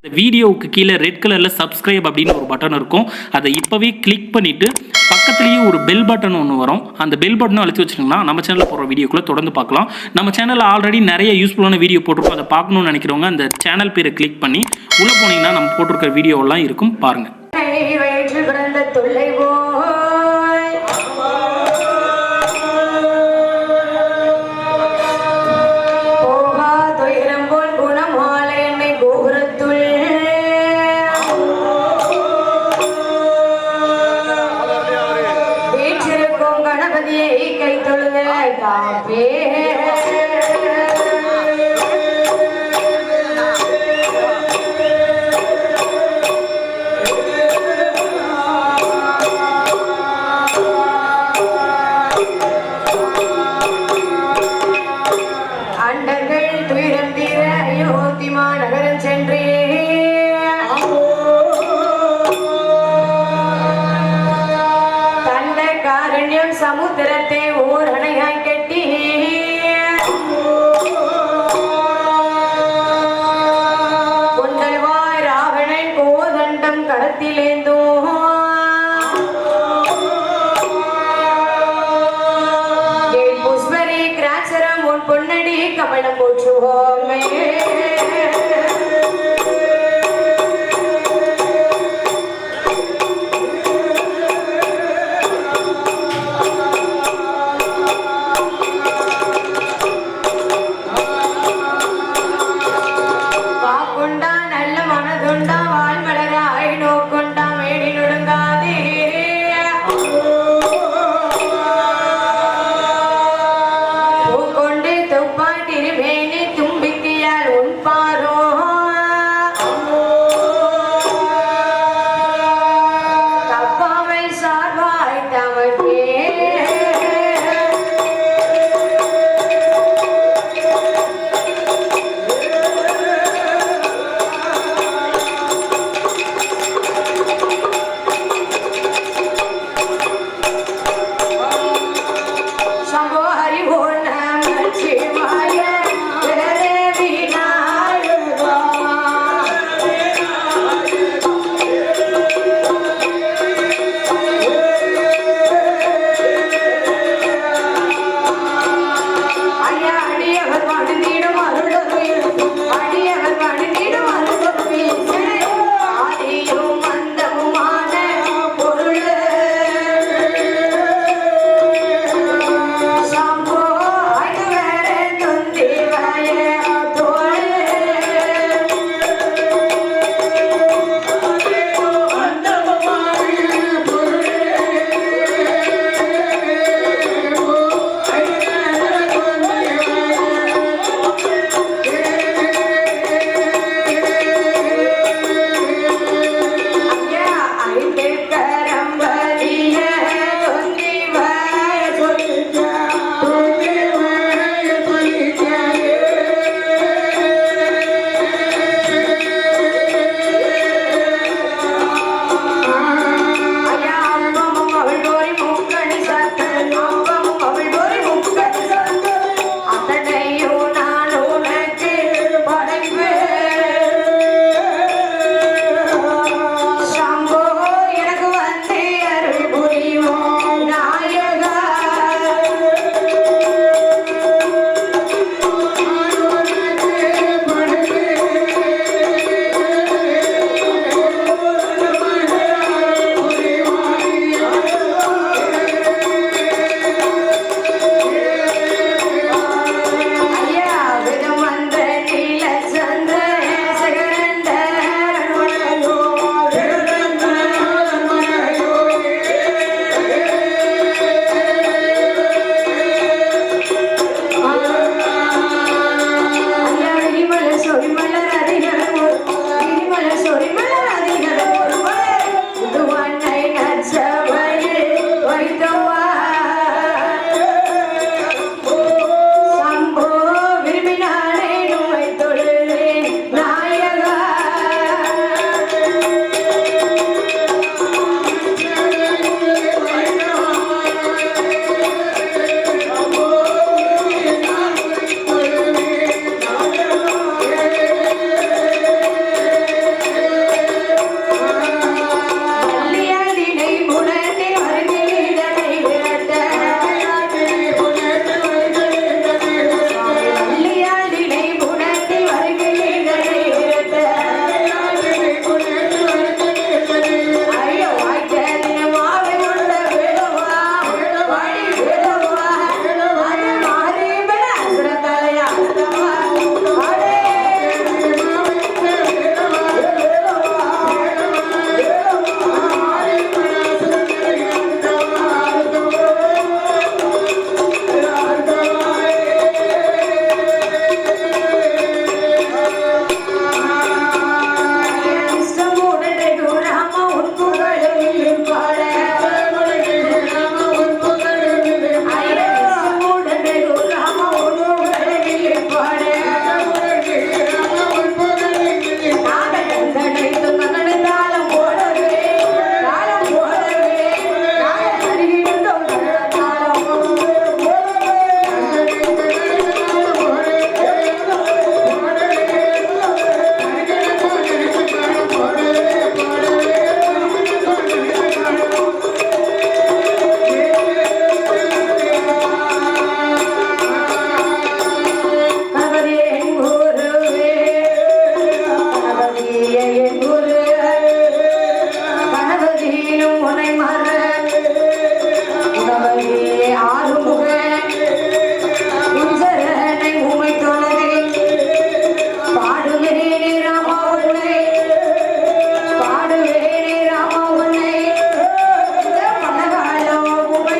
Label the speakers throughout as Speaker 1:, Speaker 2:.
Speaker 1: இந்த வீடியோவுக்கு கீழே ரெட் கலரில் சப்ஸ்கிரைப் அப்படின்னு ஒரு பட்டன் இருக்கும். அதை இப்போவே கிளிக் பண்ணிவிட்டு பக்கத்துலேயே ஒரு பெல் பட்டன் ஒன்று வரும். அந்த பெல் பட்டனும் அழுத்தி வச்சிங்கன்னா நம்ம சேனலில் போகிற வீடியோக்குள்ளே தொடர்ந்து பார்க்கலாம். நம்ம சேனலில் ஆல்ரெடி நிறைய யூஸ்ஃபுல்லான வீடியோ போட்டிருக்கோம். அதை பார்க்கணும்னு நினைக்கிறவங்க அந்த சேனல் பேரை கிளிக் பண்ணி உள்ளே போனீங்கன்னா நம்ம போட்டிருக்கிற வீடியோவெல்லாம் இருக்கும், பாருங்கள்.
Speaker 2: கை தொழுவே காப்பே என் குரு கணவதியும் உனை மற உணவதியே ஆறுமுக உஞ்சரனை உமை தொழுதே பாடுவேனே ராமா உன்னை பாடுவேனே ராமா உன்னை மனகாலோ உமை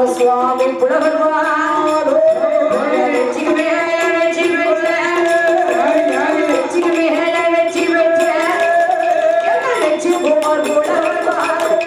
Speaker 2: ராமசுவாமி புலவர்வாரோ வெற்றிக்கு மேல வெற்றி பெற்ற வெற்றிக்கு மேல வெற்றி பெற்ற எங்கள் வெற்றி குமார் புலவர்வாரோ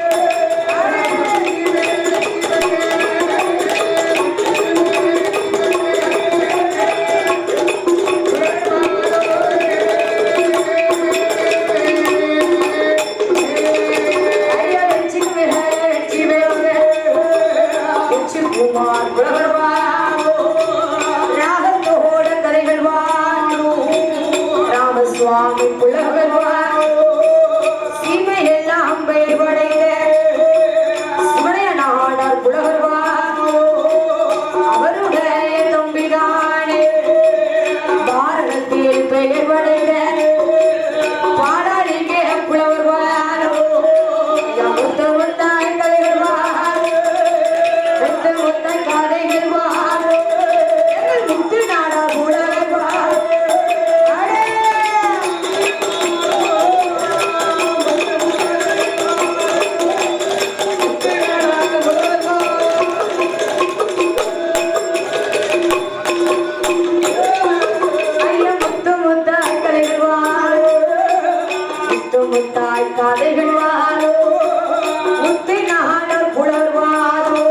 Speaker 2: குமார் புலவர்வாரோ ராகத்தோட கதைகள் வாரோ ராமசுவாமி புலவர்வாரோ சீமையெல்லாம் பெயர் படைத்த சிவனைய நாடார் புலவர்வாரோ அவருடைய தம்பிதானே பாரதத்தில் பெயர் படைத்த பாடாளிக்கே புலவர்வாரோ முத்தமுத்தாய் கதைகள் வாரோ முத்தமுத்தாய் கதைகள் வாரோ எங்கள் முத்து நாடா புலவர்வாரோ முத்தாய் கதைகள் வாரோ முத்து நாடர் புலவர் வாரோ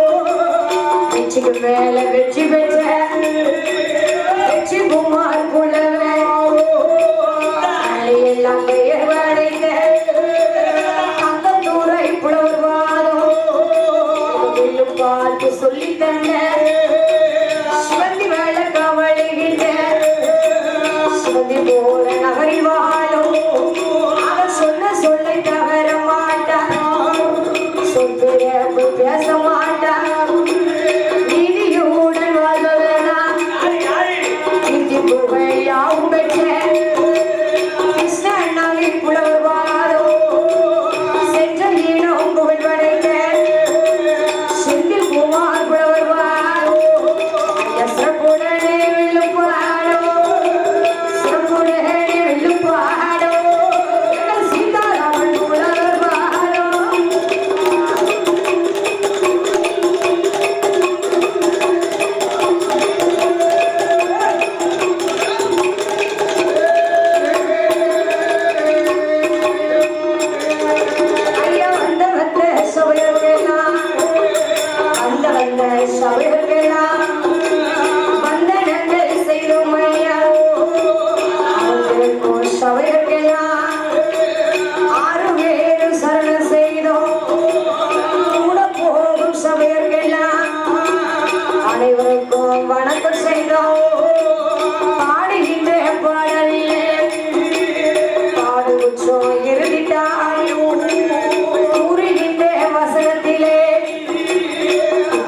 Speaker 2: வெற்றிக்கு மேல வெற்றி பெற்ற வெற்றி குமார் புலவர் எல்லாம் பெயர் படைத்த அங்கத்தூரை புலவர் வாரோ பார்த்து சொல்லி தந்த சிவந்தி வேள கவலைகின்ற சிவந்தி போல நகரில் வாழும் சொன்ன சொல்லை தவற மாட்டார் சொற்பிறப்பு பேச மாட்டார் நீதியுடன் வாழ்வதனா நீதி புகழாவும் பெற்ற கிருஷ்ணனாவின் புலவர் வாரோ சென்ற இனம் புகழ் படைத்த செந்தில் குமார் புலவர் வாரோ சிறப்புடனே வெல்லும் பாடோ சிறப்புடனே வெல்லும் பாடோ அனைவருக்கும் வணக்கம் செய்தோம் பாடுகின்ற பாடலிலே பாடுச்சோ இறுதிட்டாய் கூறுகின்ற வசனத்திலே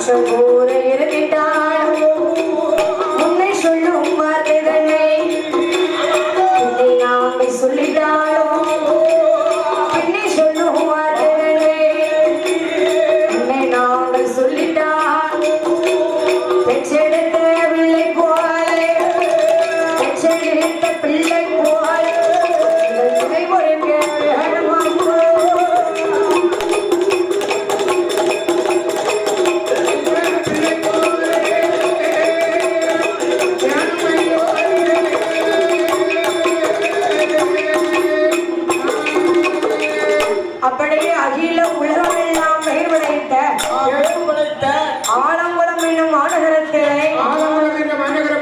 Speaker 2: கூற இறுதிட்டாய் உன்னை சொல்லும் வார்த்தை தன்னை என்னை நாமை சொல்லிட்டாலும் என்னை சொல்லும் வார்த்தை தன்னை என்னை நாங்கள் சொல்லிட்டால் பெற்றெடுத்த பிள்ளை போல பெற்றெடுத்த பிள்ளை போல அப்படியே அகில உலகமெல்லாம் பெயர் படைத்த ஆலங்குளம் என்னும் மாநகர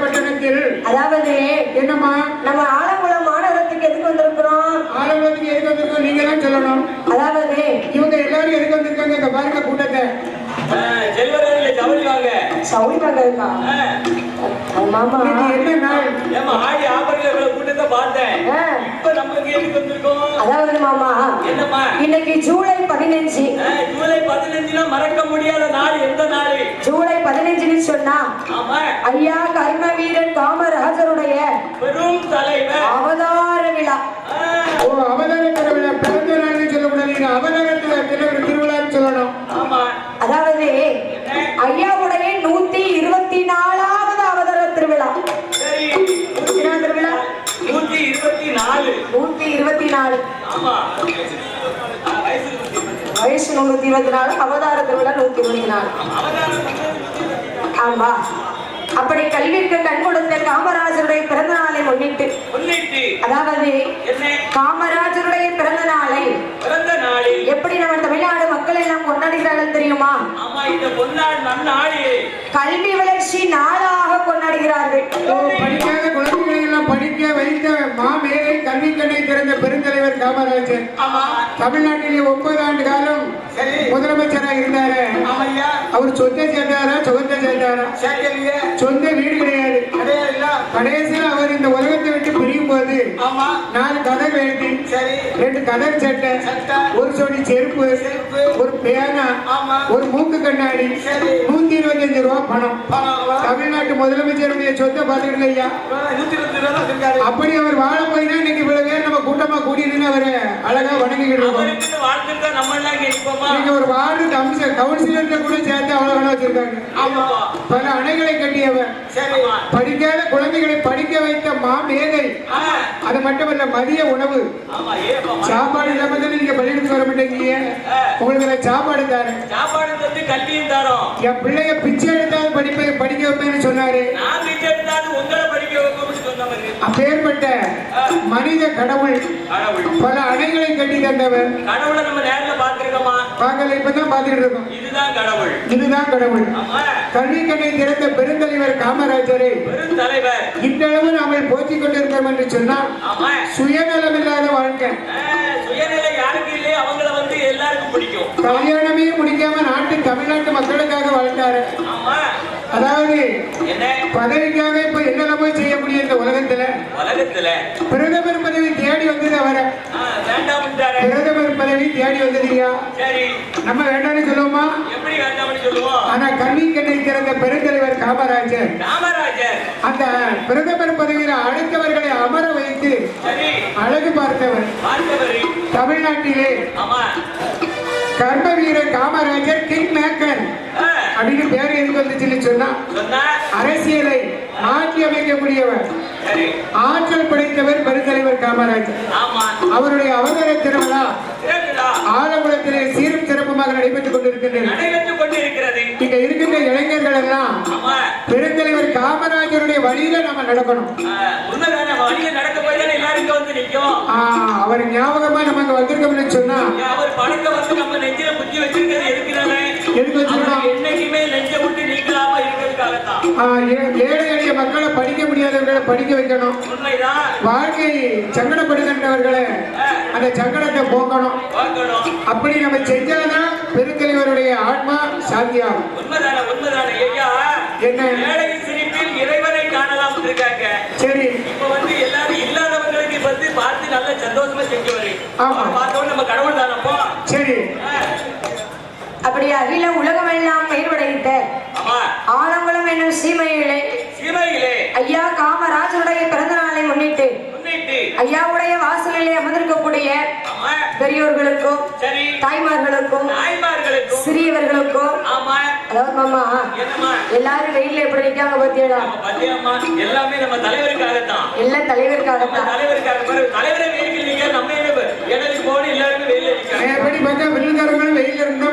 Speaker 2: பட்டணத்தில் அதாவது என்னமா நம்ம ஆலங்குளம் மாநகரத்துக்கு எதுக்கு வந்திருக்கிறோம்? ஆலங்குளத்துக்கு எதுக்கு வந்திருக்கோம் நீங்க தான் சொல்லணும். அதாவது இவங்க எல்லாரும் எதுக்கு வந்திருக்காங்க? இந்த பாருங்க கூட்டத்தை சவுளி வாங்க இருக்கா மாமா என்ன நாள் ஏமா ஆடி ஆபரல இவ்வளவு கூட்டத்தை பார்த்தேன். இப்போ நமக்கு எதுக்கு வந்திருக்கோம்? அதாவது மாமா என்னமா இன்னைக்கு ஜூலை 15. ஜூலை 15னா மறக்க முடியாத நாள் எந்த நாள்? ஜூலை 15ன்னு சொன்னா ஆமா ஐயா கர்ம வீரன் காமராஜருடைய பெரும் தலைவர் அவதார விழா. ஓ அவதார விழா பிறந்த நாள்னு சொல்லக்கூடாது, அவதார திருவிழான்னு சொல்லணும். ஆமா அதாவது ஐயாவுடைய 124வது அவதார திருவிழா. சரி 124 ஆமா வயசு 124 அவதார திருவிழா 124. ஆமா. அப்படி கல்விக்கு கண் கொடுத்த காமராஜருடைய பிறந்த நாளை முன்னிட்டு அதாவது காமராஜருடைய பிறந்த நாளை எப்படி நம்ம தமிழ்நாடு மக்கள் எல்லாம் கொண்டாடுகிறார்கள் தெரியுமா? கல்வி வளர்ச்சி நாளாக கொண்டாடுகிறார்கள்.
Speaker 3: படிக்காத குழந்தைகளை எல்லாம் படிக்க வைத்த மாமேதை கல்வி கண்ணை திறந்த பெருந்தலைவர் காமராஜர். தமிழ்நாட்டிலே 9 ஆண்டு காலம் முதலமைச்சராக இருந்தாரு. அவர் சொத்தை சேர்ந்தாரா சுகத்தை சேர்ந்தாரா? சொந்த வீடு கிடையாது. கடைசியில் அவர் இந்த உலகத்தை விட்டு பிரியும் போது 4 கதர் வேட்டி, 2 கதர் சட்டை, ஒரு சோடி செருப்பு, ஒரு பேனா, ஒரு மூக்கு கண்ணாடி, 125 ரூபாய் பணம். தமிழ்நாட்டு முதலமைச்சருடைய சொத்தை பார்த்துக்கிட்டு ஐயா. அப்படி அவர் வாழ போய் தான் இன்னைக்கு இவ்வளவு பேர் நம்ம கூட்டமா கூட்டிட்டு அவரை அழகா வணங்கிக்கிட்டு இருக்கோம். ஒரு வார்டு கவுன்சிலர்ல கூட சேர்த்து அவ்வளவு வச்சிருக்காங்க. பல அணைகளை கட்டியவர், படிக்காத குழந்தைகளை படிக்க வைத்த மாமேதை. அது மட்டுமல்ல, மதிய உணவு சாப்பாடு இல்லாம தானே நீங்க பள்ளிக்கூடத்துக்கு வர மாட்டேங்க. உங்களுக்கு நான் சாப்பாடு தரேன், என் பிள்ளைய பிச்சை எடுத்தாலும் படிக்க வைப்பேன்னு சொன்னாரு. அப்பேற்பட்ட மனித கடவுள் பல அணைகளை கட்டி தந்தவர். பார்க்கல, இப்பதான் பார்த்துக்கிட்டு இருக்கோம். இதுதான் கடவுள். கல்வி கண்ணை திறந்த பெருந்தலைவர் காமராஜரை இன்றளவு நாம போற்றிக் கொண்டிருக்கிறோம் என்று சொன்னால் சுயநலம் இல்லாத வாழ்க்கை. கல்யாணமே முடிக்காம தமிழ்நாட்டு மக்களுக்காக வாழ்ந்தாரு. அதாவது பதவிக்காக இப்ப என்னென்ன போய் செய்ய முடியும் இந்த உலகத்துல. பிரதமர் பதவி தேடி வந்தது அவர. பிரதமர் பதவி தேடி வந்ததுயா, நம்ம வேண்டாம்னு சொல்லுவோமா? ஆனா கல்வி கண்ணை திறந்த பெருந்தலைவர் காமராஜர் அந்த பிரதமர் பதவியில அழைத்தவர்களை அமர வைத்து அழகு பார்த்தவர். தமிழ்நாட்டிலே கர்ம வீரர் காமராஜர் கிங் மேக்கர் அப்படின்னு பேர் எதுக்கு வந்துச்சுன்னு சொன்னா, அரசியலை மாற்றி அமைக்கக்கூடியவர், ஆற்றல் படைத்தவர் பெருந்தலைவர் காமராஜர். அவருடைய அவதார திருவிழா ஆலங்குளத்திலே சீரும் சிறப்புமாக நடைபெற்றுக் கொண்டிருக்கிறது. இங்க இருக்கின்ற இளைஞர்கள் எல்லாம் பெருந்தலைவர் காமராஜருடைய வழியில நம்ம நடக்கணும். அவர் ஞாபகமா நம்ம அங்க வந்திருக்கோம்னு சொன்னா எதுக்கு வச்சிருக்கோம்? ஏழை எளிய மக்களை படிக்க முடியாதவர்களை படிக்க வைக்கணும். வாழ்க்கை சங்கடப்படுகின்றவர்களை அந்த சங்கடத்தை போக்கணும். அப்படி நம்ம செஞ்சாதான் பெருந்தலைவருடைய ஆத்மா சாத்தியாகும். என்ன இறைவனை காணலாம் இருக்காங்க. சரி, இப்ப வந்து எல்லாரும் இல்லாதவங்களுக்கு வந்து பார்த்து நல்ல சந்தோஷமா செஞ்சு வரீங்க. ஆமா, பார்த்தோம் நம்ம கடவுள் தானப்போ. சரி,
Speaker 2: அப்படி அகில உலகமெல்லாம் பெயர்வடைத்த ஆலங்குளம் என்னும் சீமையிலே ஐயா காமராஜருடைய பிறந்த நாளை முன்னிட்டு ஐயாவுடைய வாசலிலே அமர்ந்திருக்கக்கூடிய பெரியோர்களுக்கும் தாய்மார்களுக்கும் சிறியவர்களுக்கும், அதாவது மாமா எல்லாரும் வெயில்ல எப்படி நிக்காங்க பாத்தியா? எல்லாமே நம்ம தலைவருக்காகத்தான், எல்லாம் தலைவருக்காகத்தான்.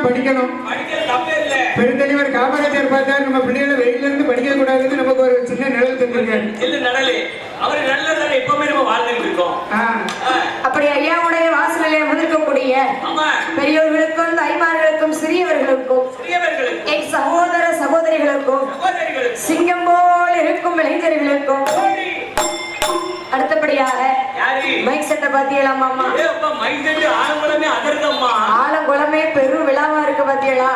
Speaker 3: படிக்கணும். பெருந்தலைவர் காமராஜர் பார்த்தா நம்ம பிள்ளைகளை வெயில இருந்து படிக்க கூடாதுன்னு நமக்கு ஒரு சின்ன நிழல் தந்திருக்காரு.
Speaker 2: அப்படி ஐயாவுடைய வாசலிலே அமர்ந்திருக்கக்கூடிய பெரியோர்களுக்கும் தாய்மார்களுக்கும் சிறியவர்களுக்கும் என் சகோதர சகோதரிகளுக்கும் சிங்கம் போல் இருக்கும் இளைஞர்களுக்கும் அடுத்தபடியாக மைக் செட்டை பாத்தியலா மாமா? ஆலங்குளமே பெரும் விழாவா இருக்கு பாத்தியலா?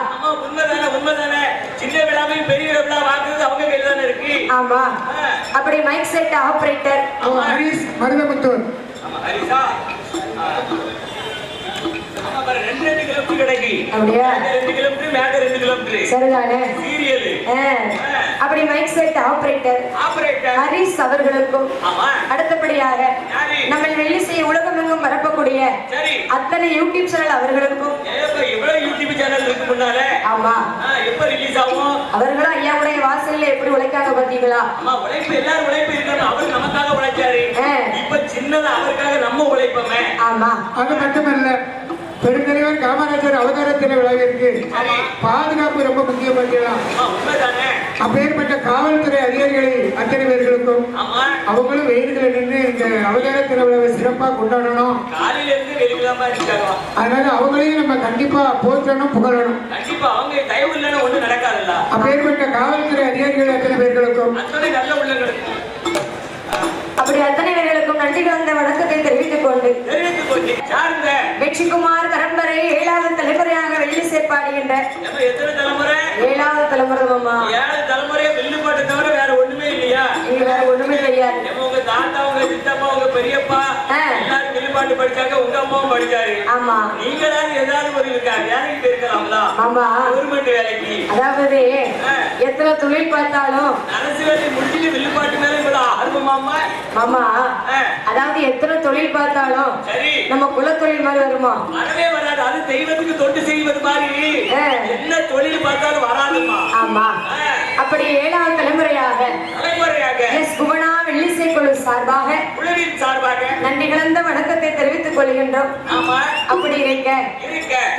Speaker 2: ஆமா. அப்படி mic set operator
Speaker 3: Haris Maruthamuthur.
Speaker 2: அப்படி மைக் செட் ஆபரேட்டர் ஹரிஸ் அவர்களுக்கும் அடுத்தபடியாக நம்ம வெள்ளிசை உலகமெங்கும் பரப்பக்கூடிய அத்தனை யூடியூப் சேனல் அவர்களுக்கும். ஆமா, அவர்களும் ஐயாவுடைய வாசல்ல எப்படி உழைக்காங்க பாத்தீங்களா? ஆமா,
Speaker 3: அது மட்டுமல்ல, பெருந்தலைவர் காமராஜர் அவதாரத்தின விழாவிற்கு பாதுகாப்பு ரொம்ப முக்கியம். அப்பேற்பட்ட காவல்துறை அதிகாரிகளை அத்தனை பேர்களுக்கும்
Speaker 4: ஆமா
Speaker 3: அவங்களும் வெயில்களை நின்று இந்த அவதார திருவிழாவை சிறப்பா கொண்டாடணும்.
Speaker 4: காலையில இருந்து வெளியிலாம இருக்காங்க.
Speaker 3: அதனால அவங்களையும் நம்ம கண்டிப்பா போற்றணும், புகழணும்.
Speaker 4: கண்டிப்பா அவங்க தயவு இல்லைன்னா ஒண்ணு நடக்காதுல்ல.
Speaker 3: அப்பேற்பட்ட காவல்துறை அதிகாரிகள் அத்தனை பேர்களுக்கும்
Speaker 4: அத்தனை நல்ல உள்ளங்களுக்கு
Speaker 2: அப்படி அத்தனை பேர்களுக்கும் நன்றி கலந்த வணக்கத்தை தெரிவித்துக் கொண்டு
Speaker 4: யாருங்க
Speaker 2: வெற்றிக்குமார் பரம்பரை 7வது தலைமுறையாக வெள்ளி சேர்ப்பாடுகின்ற
Speaker 4: நம்ம எத்தனை தலைமுறை
Speaker 2: 7வது தலைமுறை மாமா.
Speaker 4: 7 தலைமுறையா வில்லு பாட்டு தவிர வேற ஒண்ணுமே இல்லையா?
Speaker 2: இங்க வேற ஒண்ணுமே தெரியாது.
Speaker 4: நம்ம உங்க தாத்தா உங்க சித்தப்பா உங்க பெரியப்பா எல்லாரும் வில்லு பாட்டு படிச்சாங்க, உங்க அம்மாவும் படிச்சாரு.
Speaker 2: ஆமா
Speaker 4: நீங்களாவது ஏதாவது ஒரு வேலைக்கு போயிருக்கலாம்ல?
Speaker 2: ஆமா
Speaker 4: கவர்மெண்ட் வேலைக்கு.
Speaker 2: அதாவது எத்தனை தொழில் பார்த்தாலும்
Speaker 4: அரசு வேலை முடிச்சுட்டு வில்லு பாட்டு மேல இவ்வளவு ஆர்வமாமா?
Speaker 2: மாமா அதாவது எத்தனை தொழில் பார்த்தாலும்
Speaker 4: சரி
Speaker 2: நம்ம குலத்தொழில் மாதிரி வருமா?
Speaker 4: வரவே வராது. அது தெய்வத்துக்கு தொண்டு செய்வது மாதிரி என்ன தொழில் பார்த்தாலும் வராதுமா.
Speaker 2: ஆமா அப்படி 7வது தலைமுறையாக எஸ் குமணா வெள்ளிசை குழு சார்பாக
Speaker 4: குழுவின் சார்பாக
Speaker 2: நன்றி கலந்த வணக்கத்தை தெரிவித்துக் கொள்கின்றோம்.
Speaker 4: ஆமா
Speaker 2: அப்படி இருக்க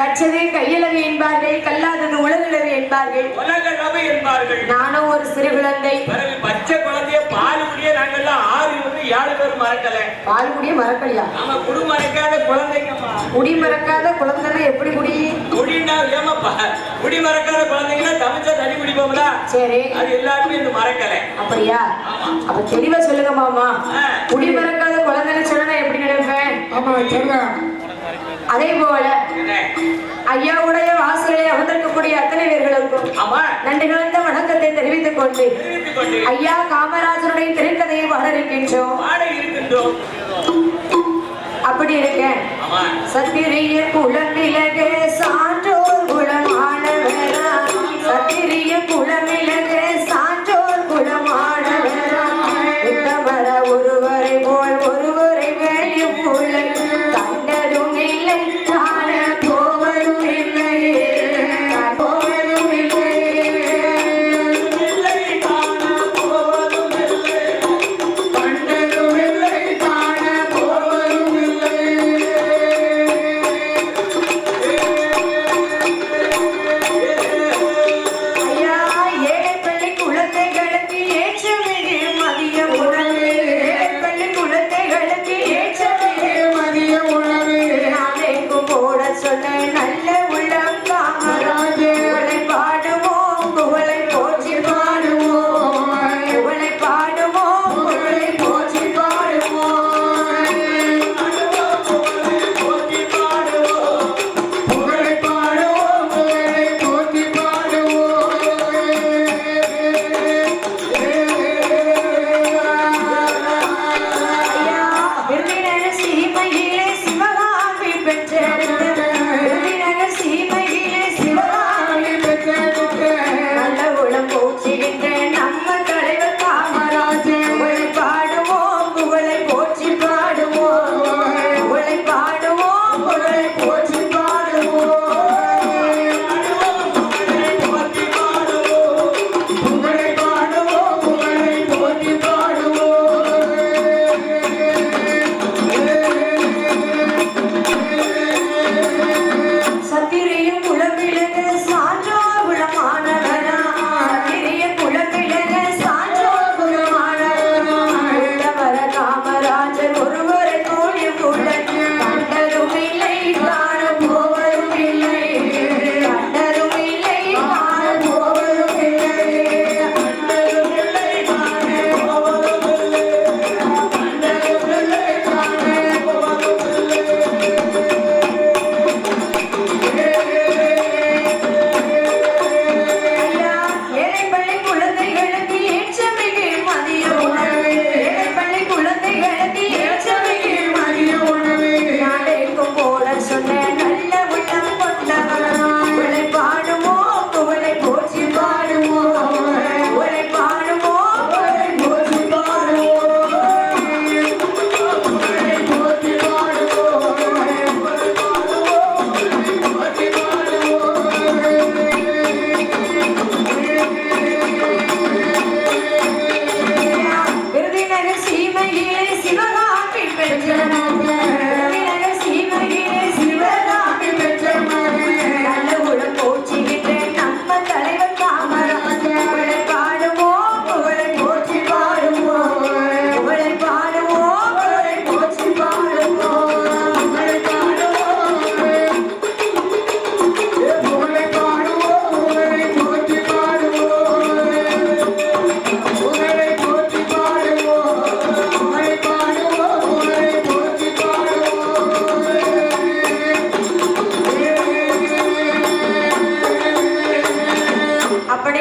Speaker 2: கச்சது கையிலவி என்பார்கள், கல்லாதது உலகளவி என்பார்கள்,
Speaker 4: உலகளவி என்பார்கள்.
Speaker 2: நானும் ஒரு சிறு குழந்தை.
Speaker 4: பச்சை குழந்தைய பால் குடிய நாங்கெல்லாம் 6 பேர் மறக்கல.
Speaker 2: பால் குடிய மறக்கலையா?
Speaker 4: ஆமா குடி மறக்காத குழந்தைங்கம்மா.
Speaker 2: குடி மறக்காத குழந்தைன்னா எப்படி குடி?
Speaker 4: குடினா ஏமாப்பா குடி மறக்காத குழந்தைங்கன்னா தமிழ்ச்சா தண்ணி குடிப்போம்ல. சரி அது எல்லாருமே இன்னும் மறக்கல. அப்படியா?
Speaker 2: அப்ப தெளிவா சொல்லுங்க மாமா. குடி மறக்காத குழந்தைன்னு சொன்னா எப்படி நினைப்பேன்?
Speaker 3: ஆமா சொல்லுங்க.
Speaker 2: அதே போல ஐயாவுடைய வாசலில் அமர்ந்திருக்கக்கூடிய அத்தனை பேர்களுக்கும் நன்றி கலந்த வணக்கத்தை தெரிவித்துக் கொண்டு ஐயா காமராஜருடைய திரைக்கதையை பாட இருக்கின்றோம். அப்படி இருக்க சத்திரிய குலமிலக சான்றோர் குலமானவரா, சத்திரிய குலமிலக சான்றோர் குலமானவரா, உத்தமர ஒருவரை போல் ஒருவரை வேலியும் புள்ளை கண்டதும் இல்லை, காண போவதும் இல்லை, போவதும் இல்லை, காண போவதும் இல்லை, கண்டதும் இல்லை, காண போவதும் இல்லை. ஐயா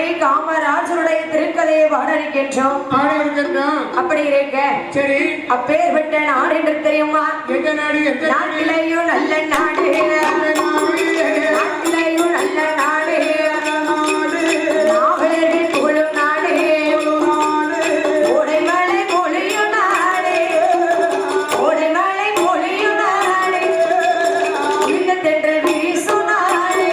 Speaker 2: அப்படி காமராஜருடைய திருக்கதையை பாட இருக்கின்றோம். அப்படி இருக்க
Speaker 3: சரி
Speaker 2: அப்பேர் விட்ட நாடு என்று தெரியுமா?
Speaker 3: எந்த நாடு?
Speaker 2: நாட்டிலையும் நல்ல நாடு, நாட்டிலையும் நல்ல நாடு, நாவலர்கள் புகழும் நாடு, கோடைமலை பொழியும் நாடு, கோடைமலை பொழியும் நாடு, இந்த தென்றல் வீசும் நாடு.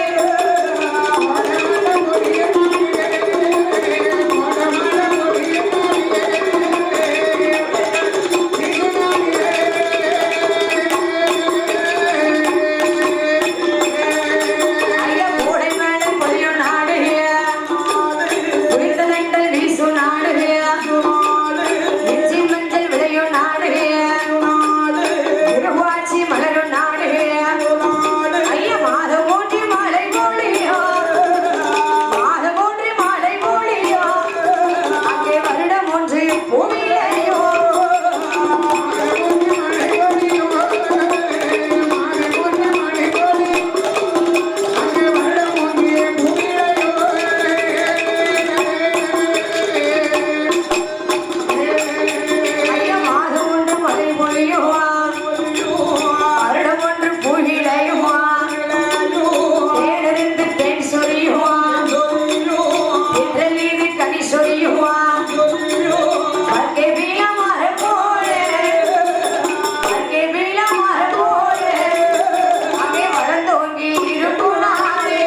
Speaker 2: ஐயா கோடைமலை பொழியும் நாடு, உயிர்த்த தென்றல் வீசும் நாடு, நெஞ்சி மஞ்சள் விளையும் நாடு, திருவாச்சி மலரும் நாடு. ஐயா மாதம் ஓட்டி மழை பொழியோ, மாதம் ஓட்டி மழை பொழியோ, அங்கே வருடம் ஒன்று பூமியிலேயோ. ஐயா மாதம் ஒன்று மழை பொழியோ, வருடம் ஒன்று பூமியிலேயோ, தேனிருந்து தேன் சொரியுமா, தென்றல் மீது கனி சொரியுமா, வாழ்க்கை வீண மரம் போல, வாழ்க்கை வீண மரம் போல, அங்கே வளர்ந்தோங்கி இருக்கும் நாடு.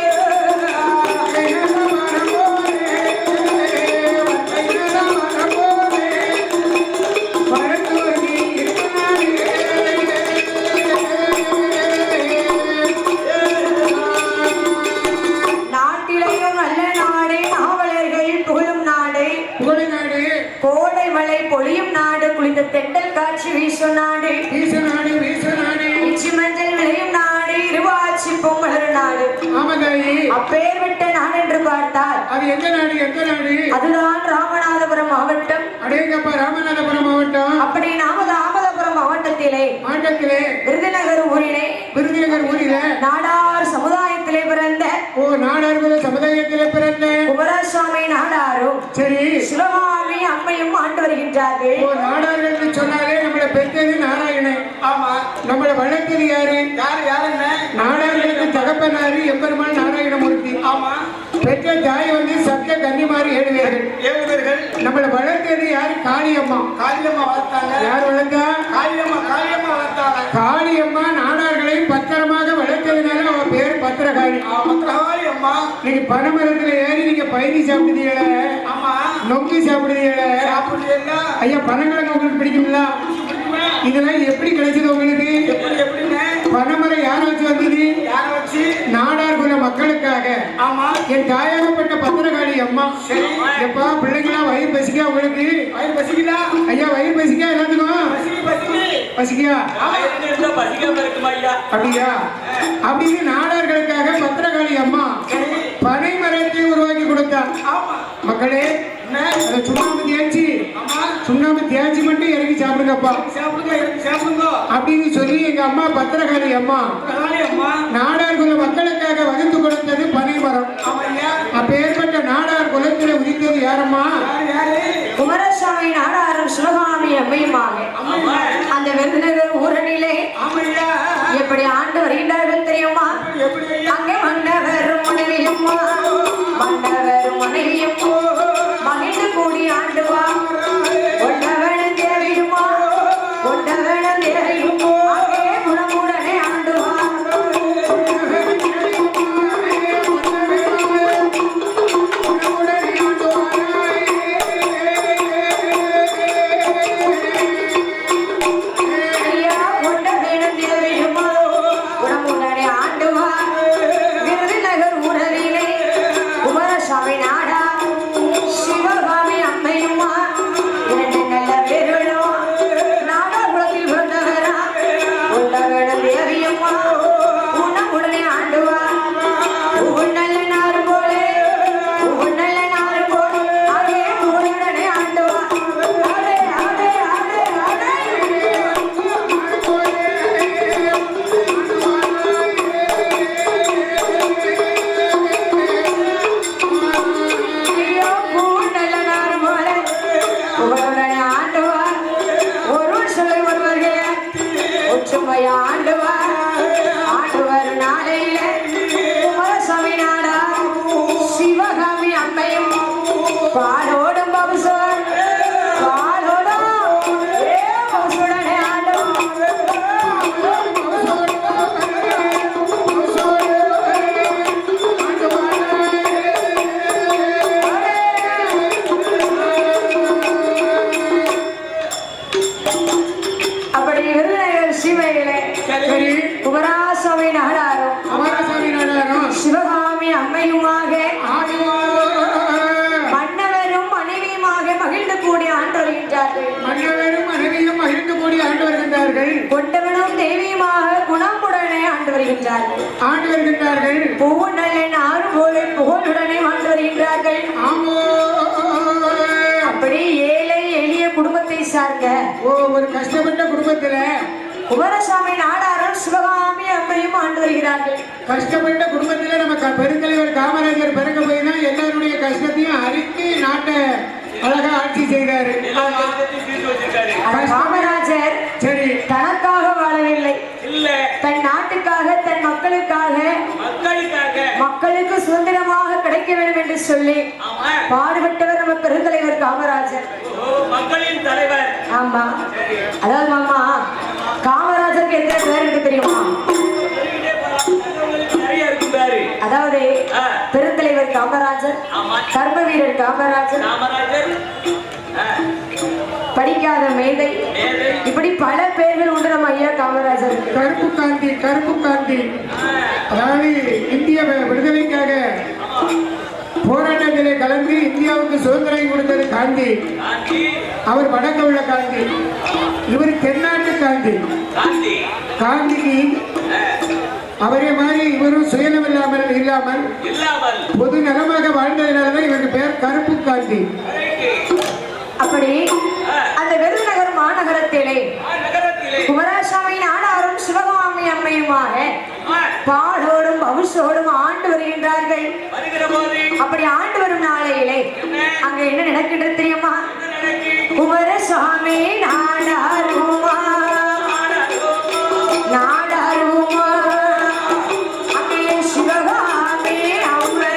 Speaker 2: நாட்டிலையும் நல்ல நாடு, நாவலர்கள் புகழும் நாடு, கோடை மழை பொழியும் நாடு, குளிர்ந்த தென்றல் காட்சி வீசும் நாடு, இச்சி மஞ்சள் விளையும் நாடு, இருவாச்சி பொங்கலர் நாடு. அப்பேர் விட்ட நாடு என்று பார்த்தால்
Speaker 3: அது எந்த நாடு? எந்த நாடு?
Speaker 2: அதுதான் ராமநாதபுரம் மாவட்டம்.
Speaker 3: அடேங்கப்பா, ராமநாதபுரம் மாவட்டம்.
Speaker 2: அப்படி ராமநாதபுரம் மாவட்டத்திலே
Speaker 3: மாவட்டத்திலே
Speaker 2: விருதுநகர் ஊரிலே
Speaker 3: விருதுநகர் ஊரில
Speaker 2: நாடார் சமுதாயத்திலே பிறந்த
Speaker 3: நாடார்குல சமுதாயத்திலே பிறந்த
Speaker 2: குமரசுவாமி நாடாரும்
Speaker 3: சரி
Speaker 2: சிவகாமி அம்மையும் ஆண்டு வருகின்றார்கள்.
Speaker 3: நாடார்கள் சொன்னாலே நம்மளை பெற்றது நாராயணன்.
Speaker 4: ஆமா
Speaker 3: நம்மளை வளர்த்தது யாரு?
Speaker 4: யாருன்னு
Speaker 3: நாடார்களுக்கு தகப்பனாரு எம்பெருமான் நாராயணமூர்த்தி.
Speaker 4: ஆமா
Speaker 3: பெற்ற தாய் வந்து சப்த கன்னிமாரி 7 பேர்கள்.
Speaker 4: 7 பேர்கள்.
Speaker 3: நம்மளை வளர்த்தது யாரு? காளியம்மா.
Speaker 4: காளியம்மா வளர்த்தாங்க.
Speaker 3: யார் வளர்த்தா?
Speaker 4: காளியம்மா வளர்த்தாங்க.
Speaker 3: காளியம்மா நாடார்களை பத்திரமாக வளர்த்ததுனால அவ பேர் பத்திரகாளி.
Speaker 4: பத்திரகாளி அம்மா.
Speaker 3: நீங்க பனைமரத்துல ஏறி நீங்க பயணி சாப்பிடுதீங்கள,
Speaker 4: ஆமா
Speaker 3: நொங்கி சாப்பிடுதீங்கள,
Speaker 4: சாப்பிடுறீங்களா?
Speaker 3: ஐயா பனங்கிழங்கு உங்களுக்கு பிடிக்குங்களா? இதெல்லாம் எப்படி கிடைச்சது உங்களுக்கு?
Speaker 4: எப்படிங்க?
Speaker 3: பனைமரம் யார வச்சு வந்தது?
Speaker 4: யார வச்சு?
Speaker 3: நாடார்குல மக்களுக்காக.
Speaker 4: ஆமா
Speaker 3: என் தாயாகப்பட்ட பத்திரகாளி அம்மா.
Speaker 4: சரி
Speaker 3: எப்பா பிள்ளைங்களா வயிறு பசிக்கா உங்களுக்கு?
Speaker 4: வயிறு பசிக்குதா?
Speaker 3: ஐயா வயிறு பசிக்கா எல்லாத்துக்கும்? பசிக்கா?
Speaker 4: பசிக்காம இருக்குமா ஐயா?
Speaker 3: அப்படியா? அப்படின்னு நாடார்களுக்காக பத்திரகாளி அம்மா பனை மரத்தை உருவாக்கி கொடுத்தார். மக்களே அதை சுண்ணாம்பு தேய்ச்சி மட்டும் இறங்கி சாப்பிடுங்கப்பா அப்படின்னு சொல்லி எங்க அம்மா பத்திரகாளி அம்மா நாடார்குல மக்களுக்காக வகுத்து கொடுத்தது பனை மரம். அப்பேற்பட்ட நாடார் குலத்தில் உதித்தது யாரம்மா?
Speaker 2: குமரசுவாமி நாடாரும் சிவகாமி அம்மையுமாக அந்த விருதுநகர் ஊரணியிலே எப்படி ஆண்டு வருகின்றார்கள் தெரியுமா? அங்கே மன்னவரும் மனைவியும்மா, மன்னவரும் மனைவியும் மகிழ்ந்து கூடி ஆண்டுவா, கொண்டவனும் தேவையுமா, கொண்டவனும் தேவையும் அங்கே குணமுடனே ஆண்டுவா. ஐயா கொண்டவனும் தேவையுமா, குணமுடனே ஆண்டுவா. விருதுநகர் ஊரலிலே குமரசுவாமி நாட கொண்டவனும் தேவியுமாக குணமுடனே ஆண்டு வருகின்றார்கள் பூவுடனே ஆறு போல புகழுடனே ஆண்டு வருகின்றார்கள். அப்படி ஏழை எளிய குடும்பத்தை சார்ந்த
Speaker 3: ஒரு கஷ்டப்பட்ட குடும்பத்துல
Speaker 2: குமாரசாமி நாடாரும் சிவகாமி அம்மையும் ஆண்டு வருகிறார்கள்.
Speaker 3: கஷ்டப்பட்ட குடும்பத்துல நம்ம பெருந்தலைவர் காமராஜர் பிறக்க போய் தான் எல்லாருடைய கஷ்டத்தையும் அறிக்கை நாட்டை அழகா ஆட்சி செய்தாரு.
Speaker 2: காமராஜர் சரி தனக்காக வாழவில்லை, தன் நாட்டுக்காக தன் மக்களுக்கு சுதந்திரமாக கிடைக்க வேண்டும் என்று சொல்லி பாடுபட்டவர் நம்ம பெருந்தலைவர் காமராஜர்,
Speaker 4: மக்களின் தலைவர்.
Speaker 2: ஆமா, அதாவது மாமா காமராஜருக்கு எந்த பேர் இருக்கு தெரியுமா? அதாவது பெருந்தலைவர் காமராஜர், கர்ம வீரர் காமராஜர், படிக்காத மேதை, இப்படி பல பேர்கள் உண்டு நம்ம ஐயா காமராஜர்.
Speaker 3: கருப்பு காந்தி அதாவது இந்திய விடுதலைக்காக போராட்டத்திலே கலந்து இந்தியாவுக்கு சுதந்திரம் கொடுத்தது காந்தி. அவர் வடக்கு உள்ள காந்தி, இவர் தென்னாட்டு காந்திக்கு அவரே மாதிரி இவரும் சுயநலம் இல்லாமல் பொது நலமாக வாழ்ந்ததினால்தான் இவருக்கு பேர் கருப்பு காந்தி.
Speaker 2: அப்படி அந்த விருதுநகர் மாநகரத்திலே குமாரசாமி நாடாரும் சிவகாமி அம்மையுமாக பாடோடும் பவுசோடும் ஆண்டு வருகின்றார்கள். அப்படி ஆண்டு வரும் நாளையிலே அங்க என்ன நடக்கின்றது தெரியுமா? குமாரசாமி நாடாருமா அங்கே சிவகாமி அம்மை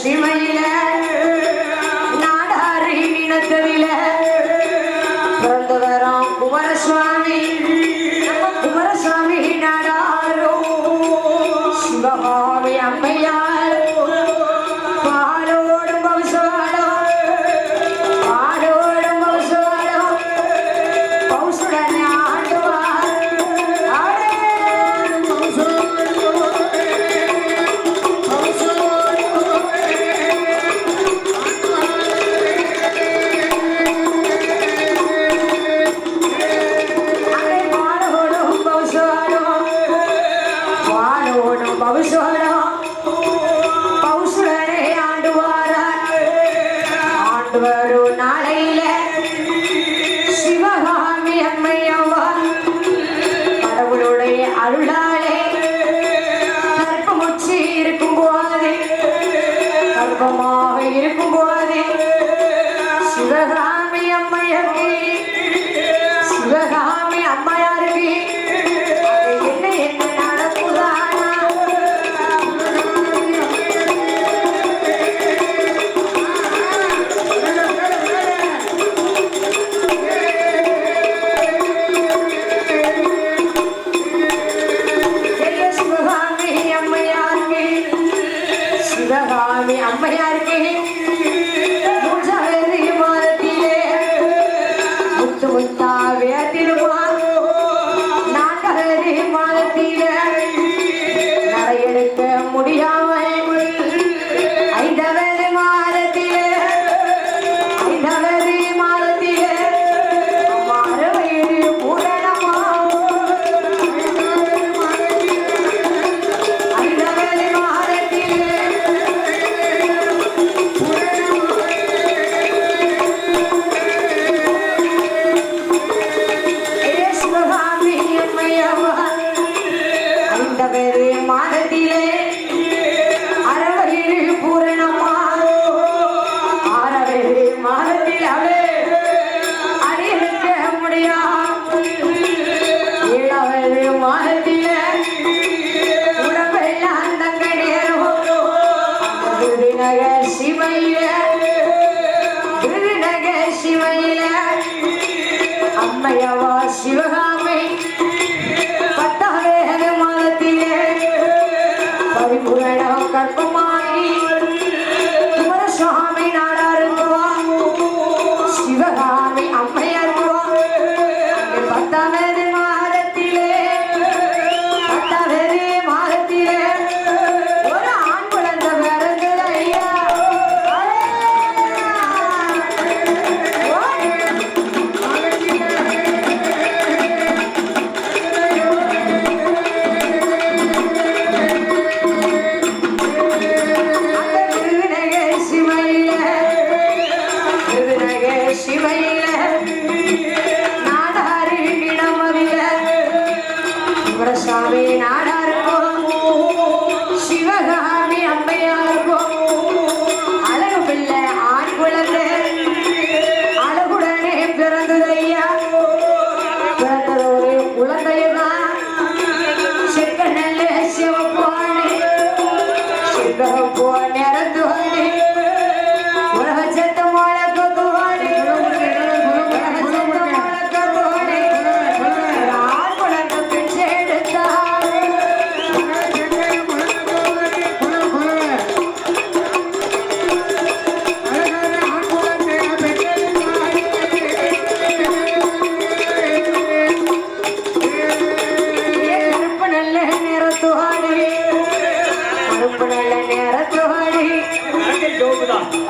Speaker 2: சிமையில நாடாரி நினத்தவில பிறந்தவராம் குமாரசுவாமி நாடாரோ சிவகாமி அம்மையார் பாடோடும் பவுசுடன் ஆடுவார். பவுசுடனே ஆண்டு வரும் நாளையில சிவகாமி அம்மையவா கடவுளுடைய அருளாலே கற்பமுச்சி இருக்கும் போதே கற்பமாக இருக்கும் போதே சிவகாமி அம்மையாருக்கு என்ன நடக்குதானா? சிவகாமி அம்மையாருக்கு மூன்றாவது மாதத்திலே முத்து முத்தா வேத்திடுவார். நான்காவது மாதத்திலே நடையெடுக்க முடியாமல் ஐந்தாவது மாதத்திலே மறுவயிறு பூரணமா மாதத்திலே அறவயிறு பூரணமா 6வது மாதத்தில் அறிவிக்க முடியாமல் 7வது மாதத்திலே உடம்பெல்லாம் தங்க நேரம் விருதுநகர் சிவையில அம்மையவா சிவகாமி 10வது மாதத்திலே பரிபூரணம் கற்பமாகி குமாரசுவாமி நாடாருக்குவா சிவகாமி அம்மையாருக்குவா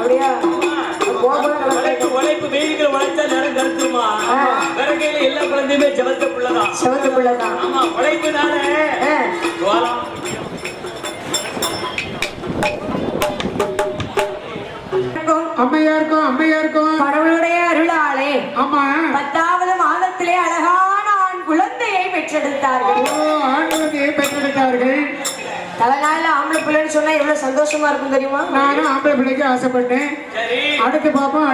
Speaker 2: அப்படியா
Speaker 4: உழைப்பு வெயிலுக்கு உழைச்சா நேரம் கருத்துமா விறகையில எல்லா குழந்தையுமே செவத்த பிள்ளைதான் ஆமா உழைப்புனால
Speaker 3: அம்மையாருக்கும்
Speaker 2: கடவுளுடைய அருளாலே
Speaker 3: ஆமா
Speaker 2: 10வது மாதத்திலே அழகான ஆண் குழந்தையை பெற்றெடுத்தார்கள். அதனால ஆம்பளை பிள்ளைன்னு சொன்னா எவ்வளவு சந்தோஷமா இருக்கும் தெரியுமா?
Speaker 3: நானும் ஆம்பளை பிள்ளைக்கு ஆசைப்பட்டேன். அடுத்து பாப்போம்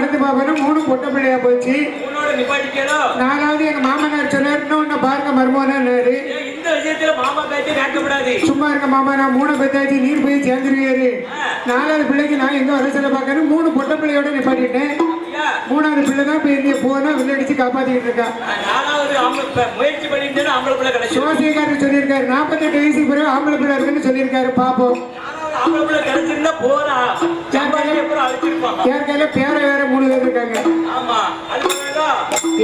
Speaker 3: 3 பொட்டை பிள்ளையா போச்சு. 4வது எங்க மாமனார் சொன்னார், இன்னொன்னு பாருங்க மருமகனாரு.
Speaker 4: இந்த விஷயத்துல மாமா பேச்சு கேட்கக்கூடாது.
Speaker 3: சும்மா இருக்க மாமா, நான் 3 பெத்தாச்சு, நீர் போய் சேர்ந்துருவாரு. 4வது பிள்ளைக்கு நான் எங்க அரசியல பாக்கணும், 3 பொட்டை பிள்ளையோட நிப்பாட்டிட்டேன். 3வது பிள்ளை தான் போய் போனா வில்லடிச்சு காப்பாத்திக்கிட்டு இருக்கா.
Speaker 4: முயற்சி பண்ணிட்டு ஆம்பளை பிள்ளை கிடைச்சு
Speaker 3: சோசியக்காரர் சொல்லியிருக்காரு 48 வயசுக்கு பிறகு ஆம்பளை பிள்ளை இருக்குன்னு சொல்லியிருக்காரு. பாப்போம்
Speaker 4: ஆம்பளை பிள்ளை கிடைச்சிருந்தா போறா
Speaker 3: ஏற்கனவே பேர வேற 3 பேர் இருக்காங்க.
Speaker 4: ஆமா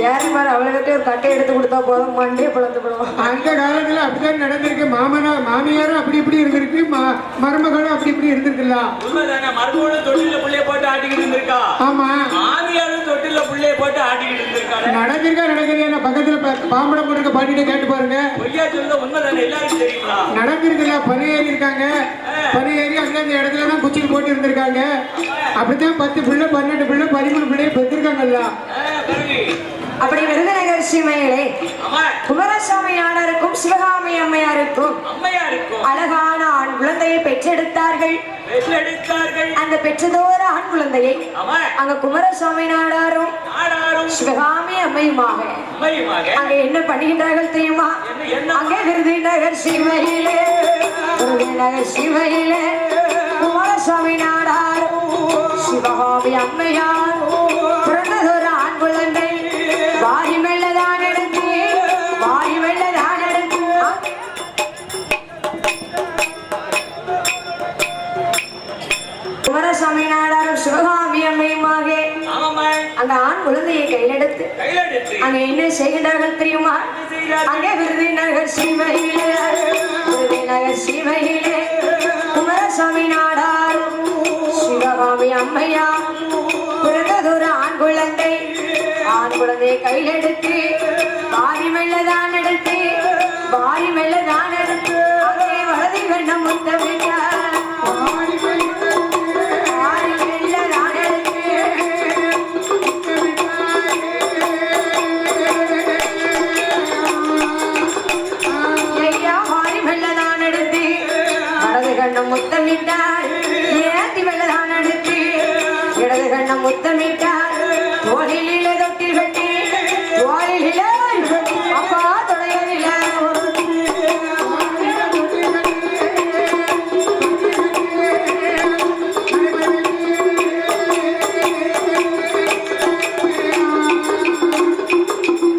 Speaker 2: யாரு அவளுக்கிட்ட ஒரு கட்டை எடுத்து கொடுத்தா போதும், மண்டே பழத்துப்படுவோம்.
Speaker 3: அந்த காலத்துல அப்படிதான் நடந்திருக்கு. மாமியாரும் அப்படி இப்படி இருந்திருக்கு, மருமகளும் அப்படி இப்படி இருந்திருக்குல்ல.
Speaker 4: மருமகளும் தொட்டில புள்ளைய போட்டு ஆட்டிக்கிட்டு இருந்திருக்கா.
Speaker 3: ஆமா,
Speaker 4: மாமியாரும் தொட்டில புள்ளைய போட்டு ஆட்டிக்கிட்டு இருந்திருக்காங்க.
Speaker 3: நடந்திருக்கா பக்கத்துல பாம்படம் போட்டு பாட்டிட்டு கேட்டு பாருங்க.
Speaker 4: பொய்யா சொல்ல உண்மைதானே, எல்லாருக்கும் தெரியுங்களா?
Speaker 3: நடந்திருக்குல்ல. பனி ஏறி இருக்காங்க, பனி ஏறி அந்தந்த இடத்துல தான் குச்சியில் போட்டு இருந்திருக்காங்க. அப்படித்தான் 10 பிள்ளை 12 பிள்ளை 13 பிள்ளைய பெற்றிருக்காங்கல்ல.
Speaker 2: அப்படி விருதுநகர் சீமையிலே குமாரசாமி நாடாருக்கும் சிவகாமி அம்மையாருக்கும் அழகான ஆண் குழந்தையை பெற்றெடுத்தார்கள். அந்த பெற்றதோர ஆண் குழந்தையை அங்க குமாரசாமி நாடாரும் சிவகாமி அம்மையுமாக அங்க என்ன பண்ணுகின்றார்கள் தெரியுமா? அங்கே விருதுநகர் சீமையிலே குமாரசாமி நாடாரும் சிவகாமி அம்மையார் பிறந்ததோர ஆண் குழந்தை வாரி வெள்ளதான் எடுத்து குமாரசாமி நாடாரும் சிவகாமி அம்மையுமாக அந்த ஆண் குழந்தையை கையிலெடுத்து அங்க என்ன செய்கின்றார்கள் தெரியுமா? அங்கே விருதுநகர் சீமையிலே குமாரசாமி நாடாரும் சிவகாமி அம்மையா பிறந்ததொரு ஆண் குழந்தையை கையிலெடுத்து வாரி வெள்ளதான் எடுத்து அங்கே வலது கண்ணம் முத்தமிட்டார். முத்தமிட்டார் ஏத்தி வெள்ளதான் எடுத்து இடது கண்ணம் முத்தமிட்டார். தோளிலே தொட்டில் கட்டி தோளிலே அப்பா தொடையில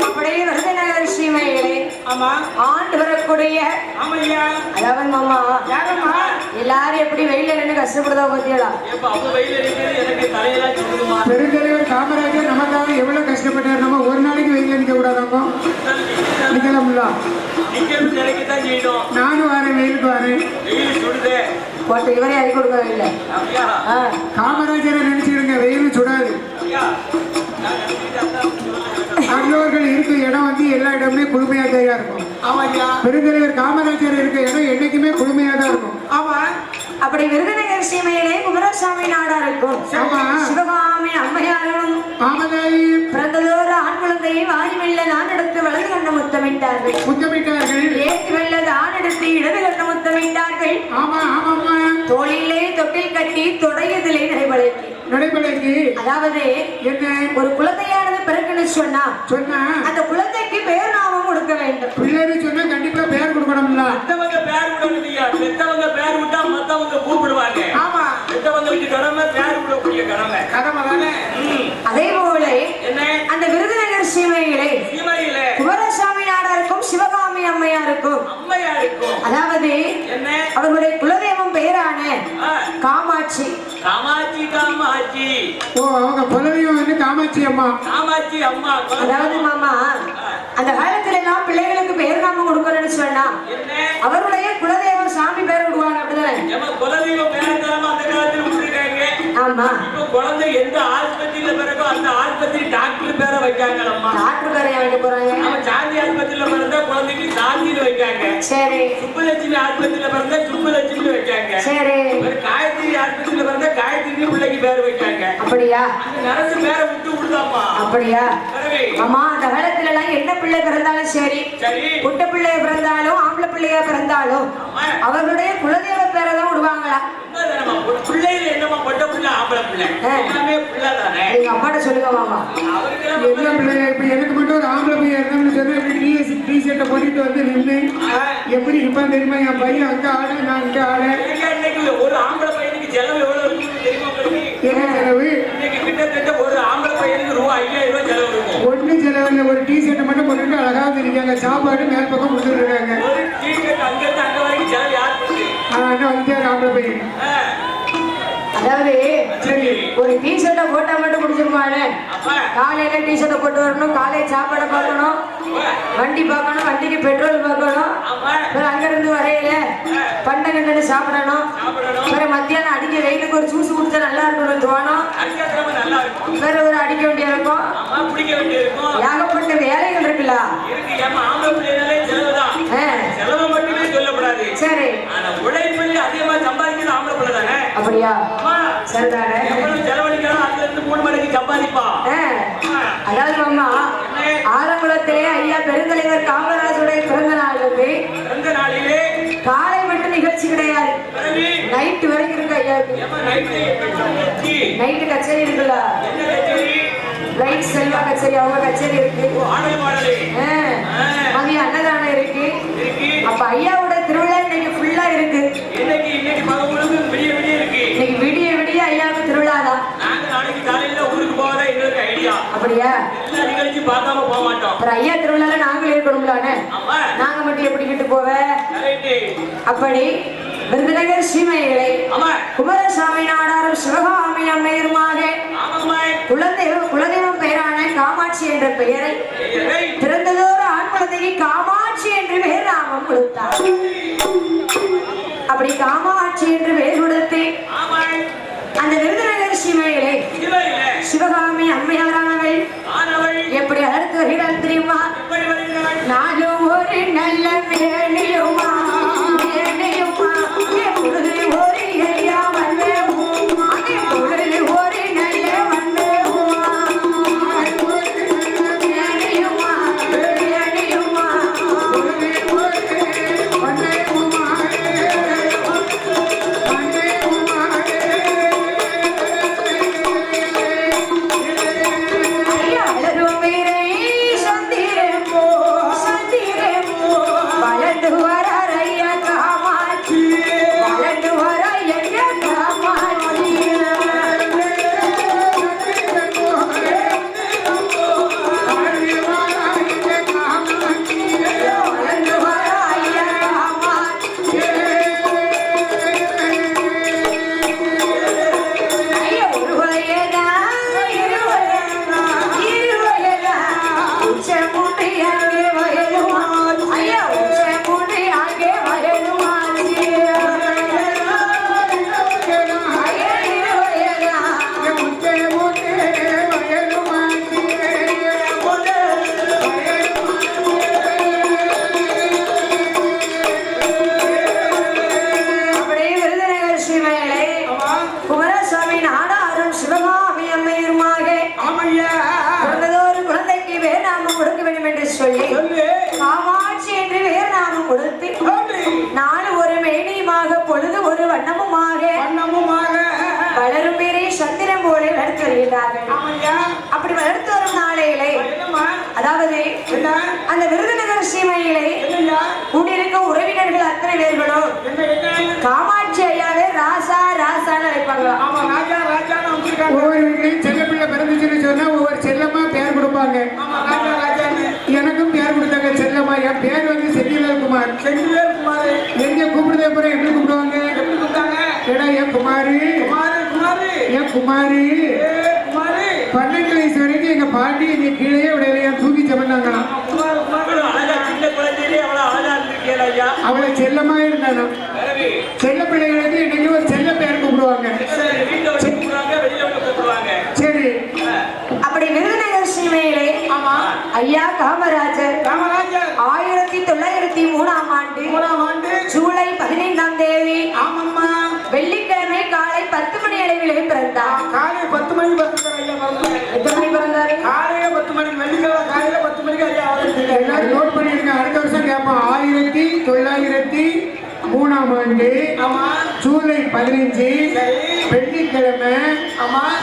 Speaker 2: அப்படியே விருதுநகர் சீமையிலே ஆண்டு வரக்கூடிய அதாவது மாமா எல்லாரும் எப்படி வெயில நின்று கஷ்டப்படுதா பாத்தியா?
Speaker 3: பெருந்தலைவர் காமராஜர் நமக்காக எவ்வளவு கஷ்டப்பட்டார். நம்ம ஒரு நாளைக்கு வெயில நிக்க கூடாதாமோ? நிக்கலாம்ல. நானும் வரேன், வெயிலுக்கு வரேன்.
Speaker 2: போட்டு இவரே அறி கொடுக்க இல்லை.
Speaker 3: காமராஜரை நினைச்சிருங்க, வெயில் சுடாது. அங்கவர்கள் இருக்க இடம் வந்து எல்லா இடமுமே குளுமையா தான் இருக்கும். பெருந்தலைவர் காமராஜர் இருக்க இடம் என்னைக்குமே குளுமையா தான் இருக்கும்.
Speaker 2: ஆமா. அப்படி விருதுநகர் சீமையிலே குமாரசாமி நாடாருக்கும் சிவகாமி அம்மையாரும் பிறந்ததோர் ஆண் குழந்தையை வாரி வெள்ளதான் எடுத்து வலது கண்ண முத்தமிட்டார்கள். ஏற்றி வெள்ளதான் எடுத்து இடது கண்ண முத்தமிட்டார்கள். தோளிலே தொட்டில் கட்டி தொடையதிலே நடைபெறக்கி அதாவது ஒரு குழந்தையானது பிறக்குன்னு சொன்னா அந்த குழந்தைக்கு பேர் நாமம் கொடுக்க வேண்டும்.
Speaker 3: பிள்ளைன்னு சொன்னா கண்டிப்பா பேர் கொடுக்கணும்ல.
Speaker 4: பெத்தவங்க பேர் விடணும். பெத்தவங்க பேர் விட்டா மத்தவங்க கூப்பிடுவாங்க. ஆமா, பெத்தவங்களுக்கு கடமை பேர் விடக்கூடிய கடமை தானே.
Speaker 2: அதே போல அந்த விருதுநகர் சீமையிலே குமாரசாமி நாடாருக்கும் சிவகாமி அம்மையாருக்கும் அதாவது அவர்களுடைய குலதெய்வம் பெயரான காமாட்சி.
Speaker 3: ஓ, அவங்க குலதெய்வம் வந்து காமாட்சி அம்மா.
Speaker 2: அதாவது மாமா அந்த காலத்துல எல்லாம் பிள்ளைகளுக்கு பெயர் நாமம் கொடுக்கணும்னு சொன்னா அவருடைய குலதெய்வம் சாமி பேர் விடுவாங்க. அப்படிதானே?
Speaker 4: குலதெய்வம் பேர் அந்த காலத்துல விட்டுருக்காங்க.
Speaker 2: ஆமா. ஆமா.
Speaker 4: இப்ப குழந்தை எந்த ஆஸ்பத்திரியில பிறக்கோ அந்த ஆஸ்பத்திரி டாக்டர் பேரை வைக்காங்கம்மா.
Speaker 2: டாக்டர் பேரை வைக்க போறாங்க.
Speaker 4: நம்ம சாந்தி ஆஸ்பத்திரியில பிறந்தா குழந்தைக்கு சாந்தின்னு வைக்காங்க.
Speaker 2: சரி.
Speaker 4: சுப்புலட்சுமி ஆஸ்பத்திரியில பிறந்தா சுப்புலட்சுமி வைக்காங்க.
Speaker 2: சரி.
Speaker 4: காயத்ரி ஆஸ்பத்திரியில பிறந்தா காயத்ரி பிள்ளைக்கு பேர் வைக்காங்க.
Speaker 2: அப்படியா?
Speaker 4: அந்த நரசு பேரை விட்டு விடுதாமா.
Speaker 2: அப்படியா? அம்மா அந்த காலத்துல எல்லாம் என்ன பிள்ளை பிறந்தாலும் சரி, குட்ட பிள்ளைய பிறந்தாலும் ஆம்பளை பிள்ளையா பிறந்தாலும் அவர்களுடைய குலதெய்வ பேரை தான் விடுவாங்களா?
Speaker 4: பிள்ளையில என்னமா பொட்ட பிள்ளை ஆம்பளை பிள்ளை எல்லாமே பிள்ளை தானே.
Speaker 2: எங்க அம்மாட்ட சொல்லுங்க மாமா.
Speaker 3: என்ன பிள்ளையா? இப்ப எனக்கு மட்டும் ஒரு ஆம்பளை பையன் இருந்தான்னு சொன்னா டி ஷர்ட்டை போட்டுட்டு வந்து நின்று எப்படி நிப்பான் தெரியுமா? என் பையன் அங்க ஆடு, நான் இங்க ஆடு.
Speaker 4: இன்னைக்கு ஒரு ஆம்பளை பையனுக்கு செலவு எவ்வளவு இருக்குன்னு தெரியுமா உங்களுக்கு?
Speaker 3: என்ன செலவு?
Speaker 4: இன்னைக்கு கிட்டத்தட்ட ஒரு ஆம்பளை பையனுக்கு ரூபாய் 5000 செலவு இருக்கும்.
Speaker 3: ஒன்னும் செலவில்லை. ஒரு டி ஷர்ட்டை மட்டும் போட்டுட்டு அழகா தெரியாங்க. சாப்பாடு மேல் பக்கம் கொடுத்துட்டு இருக்காங்க.
Speaker 4: ஒரு டி ஷர்ட் அங்க இருந்து அங்க வரைக்கும் செலவு யார் பண்ணுது?
Speaker 3: என்ன வந்து ஆம்பளை பையன்.
Speaker 2: அதாவது ஒரு டி ஷர்ட்டை போட்டா மட்டும் முடிச்சிருப்பாரு. காலையில டி ஷர்ட்டை போட்டு வரணும், காலையில சாப்பாடை பார்க்கணும், வண்டி பார்க்கணும், வண்டிக்கு பெட்ரோல் பார்க்கணும், அங்க இருந்து வரையில பண்டை கண்டு சாப்பிடணும், மத்தியானம் அடிக்க வெயிலுக்கு ஒரு ஜூஸ் குடிச்சா நல்லா இருக்கணும் தோணும், வேற ஒரு அடிக்க வேண்டிய இருக்கும், ஏகப்பட்ட வேலைகள் இருக்குல்ல.
Speaker 4: செலவு மட்டுமே சொல்லப்படாது.
Speaker 2: சரி.
Speaker 4: உழைப்பில் அதிகமா சம்பாதிக்கிறது ஆம்பளை பிள்ளை தானே.
Speaker 2: அப்படியா? சரிதானே.
Speaker 4: செலவழிக்கலாம், அதுல இருந்து 3 மணிக்கு சம்பாதிப்பா.
Speaker 2: அதாவது மாமா ஆரம்பத்திலே ஐயா பெருந்தலைவர் காமராஜருடைய பிறந்த நாள் வந்து காலை மட்டும் நிகழ்ச்சி கிடையாது, நைட்டு வரைக்கும் இருக்கு ஐயா. நைட்டு கச்சேரி இருக்குல்ல, லைட் செல்வா கச்சேரி, அவங்க கச்சேரி இருக்கு, மதியம் அன்னதானம் இருக்கு. அப்ப ஐயாவோட திருவிழா இன்னைக்கு ஃபுல்லா இருக்கு. இன்னைக்கு விடிய விடிய ஐயாவுக்கு திருவிழா தான். அப்படியா? ஐயா திருவிழால நாங்களும் இருக்கணும்லானே, நாங்க மட்டும் எப்படி விட்டு போவ? அப்படி விருதுநகர் சீமைகளை குமாரசாமி நாடாரும் சிவகாமி அம்மையுமாக குலதெய்வம் பெயரான காமாட்சி என்ற பெயரை பிறந்ததோரு ஆண் குழந்தைக்கு காமாட்சி என்று பெயர் நாமம் கொடுத்தார். அப்படி காமாட்சி என்று பெயர் கொடுத்து அந்த விருதுநகர் சீமைகளை சிவகாமி அம்மையாரானவள் எப்படி அழைத்து வருகிறாள் தெரியுமா? நானும் ஒரு நல்ல வேணியுமா வேணியுமா ஒரு ஐயா வந்தேமா ஒரு நல்ல வந்தேமா வேணியுமா வேணியுமா அப்படி வளர்த்து வரும் நாளையிலே, அதாவது அந்த விருதுநகர் சீமையிலே கூடியிருக்க உறவினர்கள் அத்தனை பேர்களும் காமாட்சி ஐயாவே ராசா ராசான்னு அழைப்பாங்க.
Speaker 3: ஒவ்வொரு வீட்லையும் செல்ல பிள்ளை பிறந்துச்சுன்னு சொன்னா ஒவ்வொரு செல்லமா பேர் கொடுப்பாங்க. எனக்கும் பேர் கொடுத்தாங்க செல்லம்மா. என் பேர் வந்து செந்திவேல் குமார். எங்க கூப்பிடுதே போற எப்படி கூப்பிடுவாங்க? ஏடா என் குமாரி என் குமாரி. 12 வயசு வரைக்கும் எங்க பாட்டி எங்க கீழே விடையில தூக்கி சமந்தாங்களாம். அவளை செல்லமா இருந்தாலும் செல்ல பிள்ளைகளுக்கு இன்னைக்கு ஒரு செல்ல பேர் கூப்பிடுவாங்க.
Speaker 2: ஐயா காமராஜர் 1903 ஆண்டு ஜூலை 15ஆம் தேதி வெள்ளிக்கிழமை காலை 10 மணி அளவிலே பிறந்தார்.
Speaker 3: காலை 10 மணிக்கு பிறந்தார் ஐயா.
Speaker 2: எத்தனை மணி பிறந்தாரு?
Speaker 3: காலையில 10 மணிக்கு, வெள்ளிக்கிழமை காலையில 10 மணிக்கு ஐயா. எல்லாரும் நோட் பண்ணிருங்க. அடுத்த வருஷம் கேட்போம். 1903ஆம் ஆண்டு ஜூலை 15 வெள்ளிக்கிழமை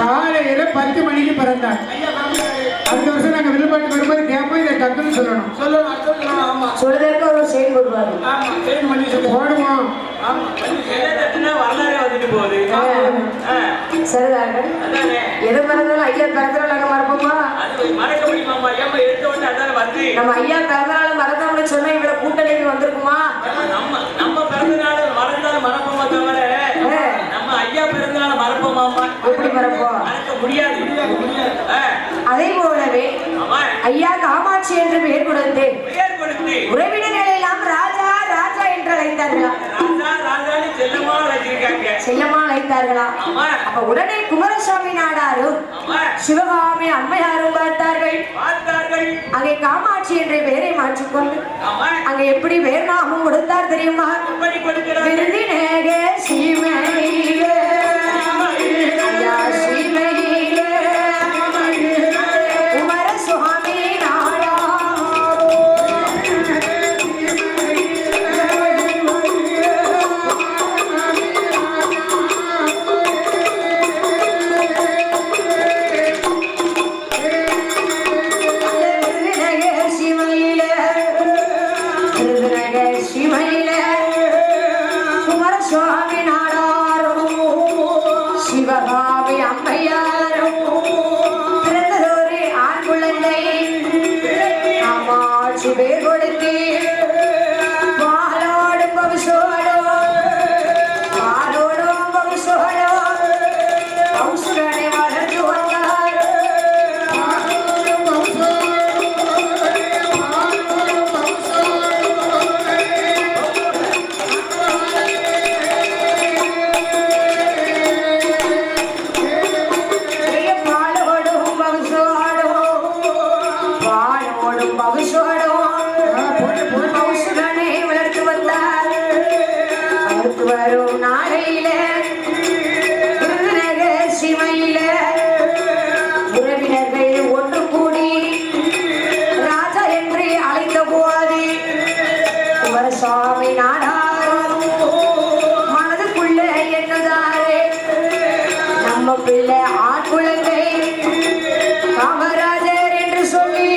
Speaker 3: காலையில 10 மணிக்கு பிறந்தார். அடுத்த வருஷம் நாங்க வில்லுப்பாட்டு வரும்போது கேட்போம். இதை டக்குன்னு சொல்லணும்.
Speaker 2: சொல்றதுக்கு ஒரு செயல் வருவாரு.
Speaker 3: போடுவோம்.
Speaker 2: சரிதாங்க. எது பிறந்தாலும் ஐயா பிறந்தநாள் நாங்க மறப்போமா? நம்ம ஐயா பிறந்தநாள் மறந்தோம்னு சொன்னா இவ்வளவு கூட்டணிக்கு வந்திருக்குமா?
Speaker 4: நம்ம பிறந்தநாள் மறந்தாலும் மறப்போமா தவிர நம்ம ஐயா பிறந்தநாள் மறப்போமாமா?
Speaker 2: எப்படி மறப்போம்?
Speaker 4: மறக்க முடியாது.
Speaker 2: அதே போலவே ஐயா காமாட்சி என்று பெயர் கொடுத்து உறவினர்கள் எல்லாம் ராஜா ராஜா என்று அழைத்தார்களா? செல்லமா அழைத்தார்களா? அப்ப உடனே குமாரசாமி நாடாரும் சிவகாமி அம்மையாரும் பார்த்தார்கள். அங்கே காமாட்சி என்ற பெயரை மாற்றிக்கொண்டு அங்க எப்படி பெயர் நாமும் கொடுத்தார் தெரியுமா? விருதினேக சீமையிலே ஐயா சீமையிலே குமாரசுவாமி சிவகாமி அம்மையாரும் பிறந்ததொரு ஆண் குழந்தை காமாட்சி பேர் கொடுத்து பாலோடும் பகுசோடும் பகுசுடனை வளர்த்து வந்தார். வரும் நாளையில சிமையில உறவினர்கள் ஒன்று கூடி ராஜா என்று அழைத்த போது குமாரசாமி நாடாரும் மனதுக்குள்ள என்னதாரே நம்ம பிள்ளை ஆண் குழந்தை காமராஜர் என்று சொல்லி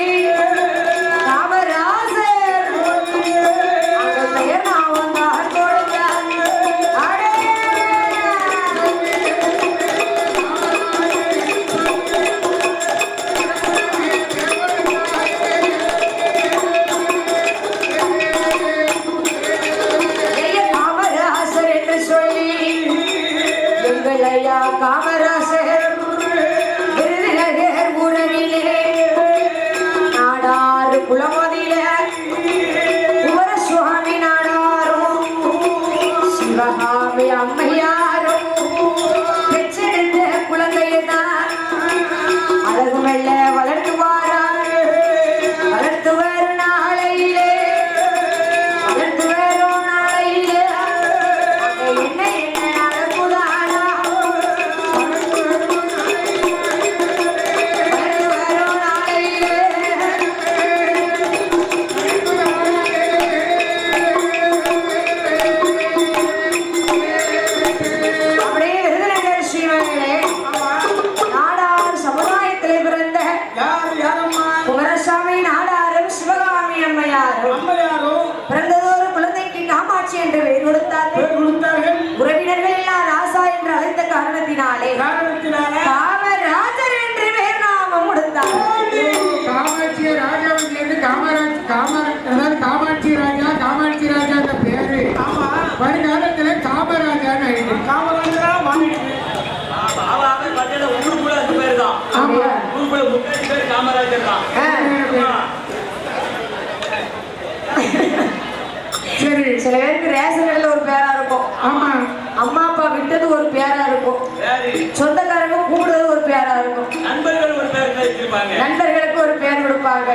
Speaker 2: காமராஜர் அந்த பெயர் நான் வந்தார் கொடுத்தார். காமராசர் விருதுநகர் உறவிலே நாடாறு குளமதில குமாரசுவாமி நாடாரும் சிவகாமி அம்மையாரும் பெற்றெடுத்த குழந்தையதான் அழகு மெல்ல வளர்த்து வாரார். வளர்த்து வரும் நாளையிலே என்ன நடக்குதானா? பிறந்ததொரு குழந்தைக்கு காமாட்சி என்று பெயர் கொடுத்தார்கள். உறவினர்கள் எல்லாம் ராசா என்று அழைத்த காரணத்தினாலே காமராஜர் என்று பெயர் நாமம் கொடுத்தார்கள்.
Speaker 3: காமாட்சி ராஜாவுக்கு வந்து காமாட்சி ராஜா காமாட்சி ராஜா என்ற பேரு வருங்காலத்துல காமராஜான்னு ஆயிடுச்சு.
Speaker 4: காமராஜரா மாறிடுச்சு. ஊருக்குள்ள அந்த பேர் தான். ஊருக்குள்ள முக்கால் பேர் காமராஜர் தான்.
Speaker 3: சரி,
Speaker 2: சில பேருக்கு ரேஷன் கடையில் ஒரு பேரா இருக்கும்.
Speaker 3: ஆமா,
Speaker 2: அம்மா அப்பா விட்டது ஒரு பேரா இருக்கும். சொந்தக்காரங்க கூப்பிடுறது ஒரு பேரா இருக்கும்.
Speaker 4: நண்பர்கள் ஒரு பேர் வச்சிருப்பாங்க.
Speaker 2: நண்பர்களுக்கு ஒரு பேர் கொடுப்பாங்க.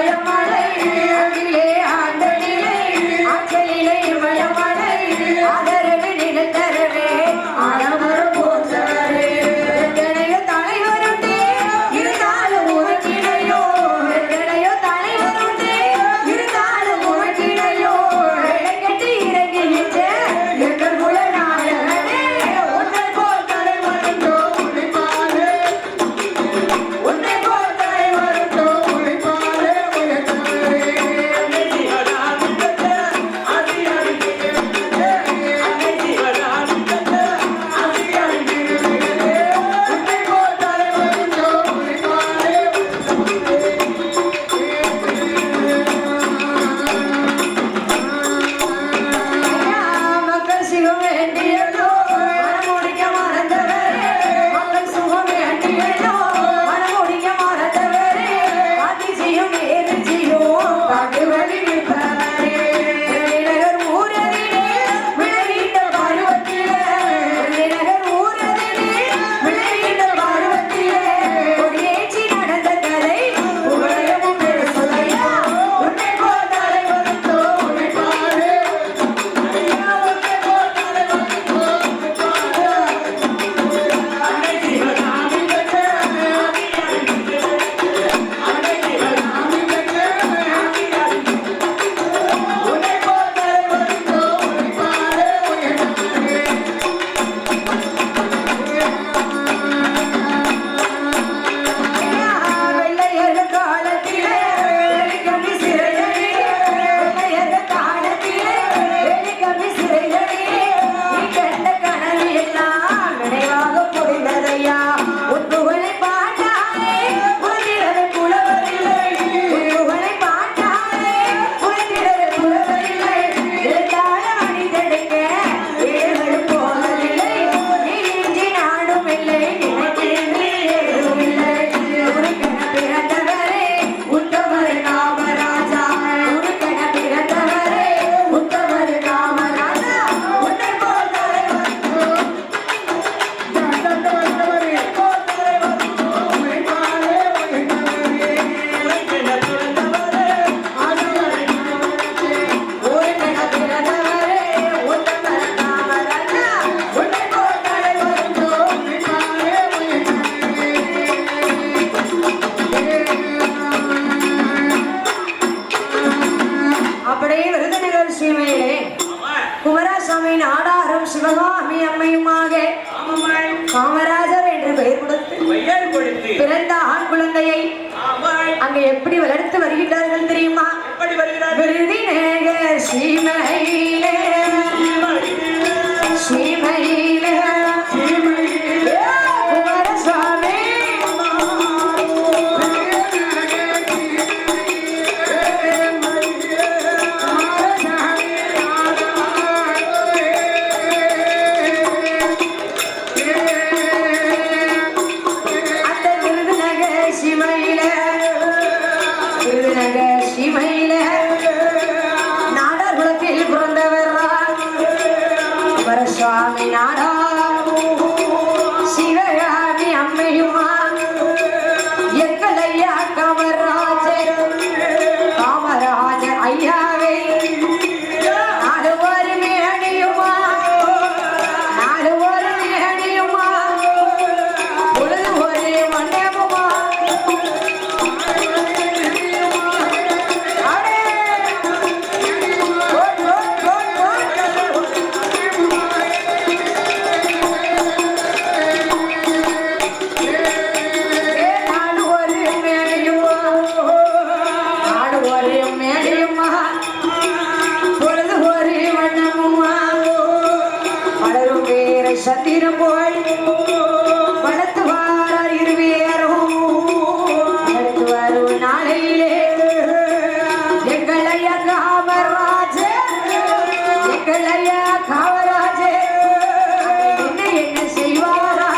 Speaker 2: இமயமலை அகிலே ஆண்டனிலே ஆற்றலிலே இமயமலை ஆதரவு நிலத்தரவே ஆனவரும் போற்றவரே எத்தனையோ தலைவருண்டே இருந்தாலும் உனக்கிடையோ எத்தனையோ தலைவருண்டே இருந்தாலும் உனக்கிடையோ கட்டி இறங்கி நின்ற எங்கள் குலநாயகனே உன்னை போல் தலைவருண்டோ உழைப்பாரே உன்னை போல் தலைவருண்டோ உழைப்பாரே உழைப்பாரே உன்னை போல் தலைவருண்டோ உழைப்பாரே மக்கள் சிவம் வேண்டியதோ மனமுடிக்க மறந்தவரே மக்கள் சுகம் வேண்டியதோ மனமுடிக்க மறந்தவரே அதிசயம் நேர்ச்சியும் காட்டு வழி நிற்பவரே விநாயகர் ஊரதிலே விளைவித்த பருவத்திலே விநாயகர் ஊரதிலே விளைவித்த பருவத்திலே கொடியேற்றி நடந்த கதை உபயமும் பேசுதையா உன்னை போல் தலைவருந்தோ உழைப்பாரே வெள்ளையர் காலத்திலே வெளிக்கம்பி சிறையடி வெள்ளையர் காலத்திலே வெளிக்கம்பி சிறையடி நீ கண்ட கனவு எல்லாம் நினைவாக புரிந்ததையா உன் புகழை பாட்டாலே உலகிலே புலவரில்லை உன் புகழை பாட்டாலே உலகிலே புலவரில்லை எழுத்தாள மனிதனுக்க ஏழுகளும் போவதில்லை நீ இன்றி நாடும் இல்லை நினைக்கிறேன் ஏதும் இல்லை உனக்கென பிறந்தவரே உத்தமர் காமராஜா உனக்கென பிறந்தவரே உத்தமர் காமராஜா உன்னை போல் தலைவர் உனக்கென பிறந்தவரே உத்தமர் காமராஜா உன்னை போல் தலைவர் அப்படியே விருதுநகர் சீமையிலே குமராசாமி நாடாரும் சிவகாமி அம்மையுமாக காமராஜர் என்று பெயர் கொடுத்து பிறந்த ஆண் குழந்தையை அங்க எப்படி வளர்த்து வருகிறார்கள் தெரியுமா? விருதுநகர் சீமையிலே சீமையிலே குமரசாமி அந்த விருதுநகர் சீமையிலே நாடார் குலத்தில் பிறந்தவர் குமரசுவாமி நாடா சிவகாமி அம்மையுமா எங்கள் ஐயா காமராஜர் ஐயாவே நாடு ஒரு மேடியுமா நாடு ஒரு மேடியுமா பொழுது ஒரு மண்டபமா சத்திரம் போய் வளர்த்து வாரார் இருவேரும் வளர்த்து வரும் நாளையிலே எங்களையா காமராஜே எங்களையா காமராஜே என்ன செய்வாரா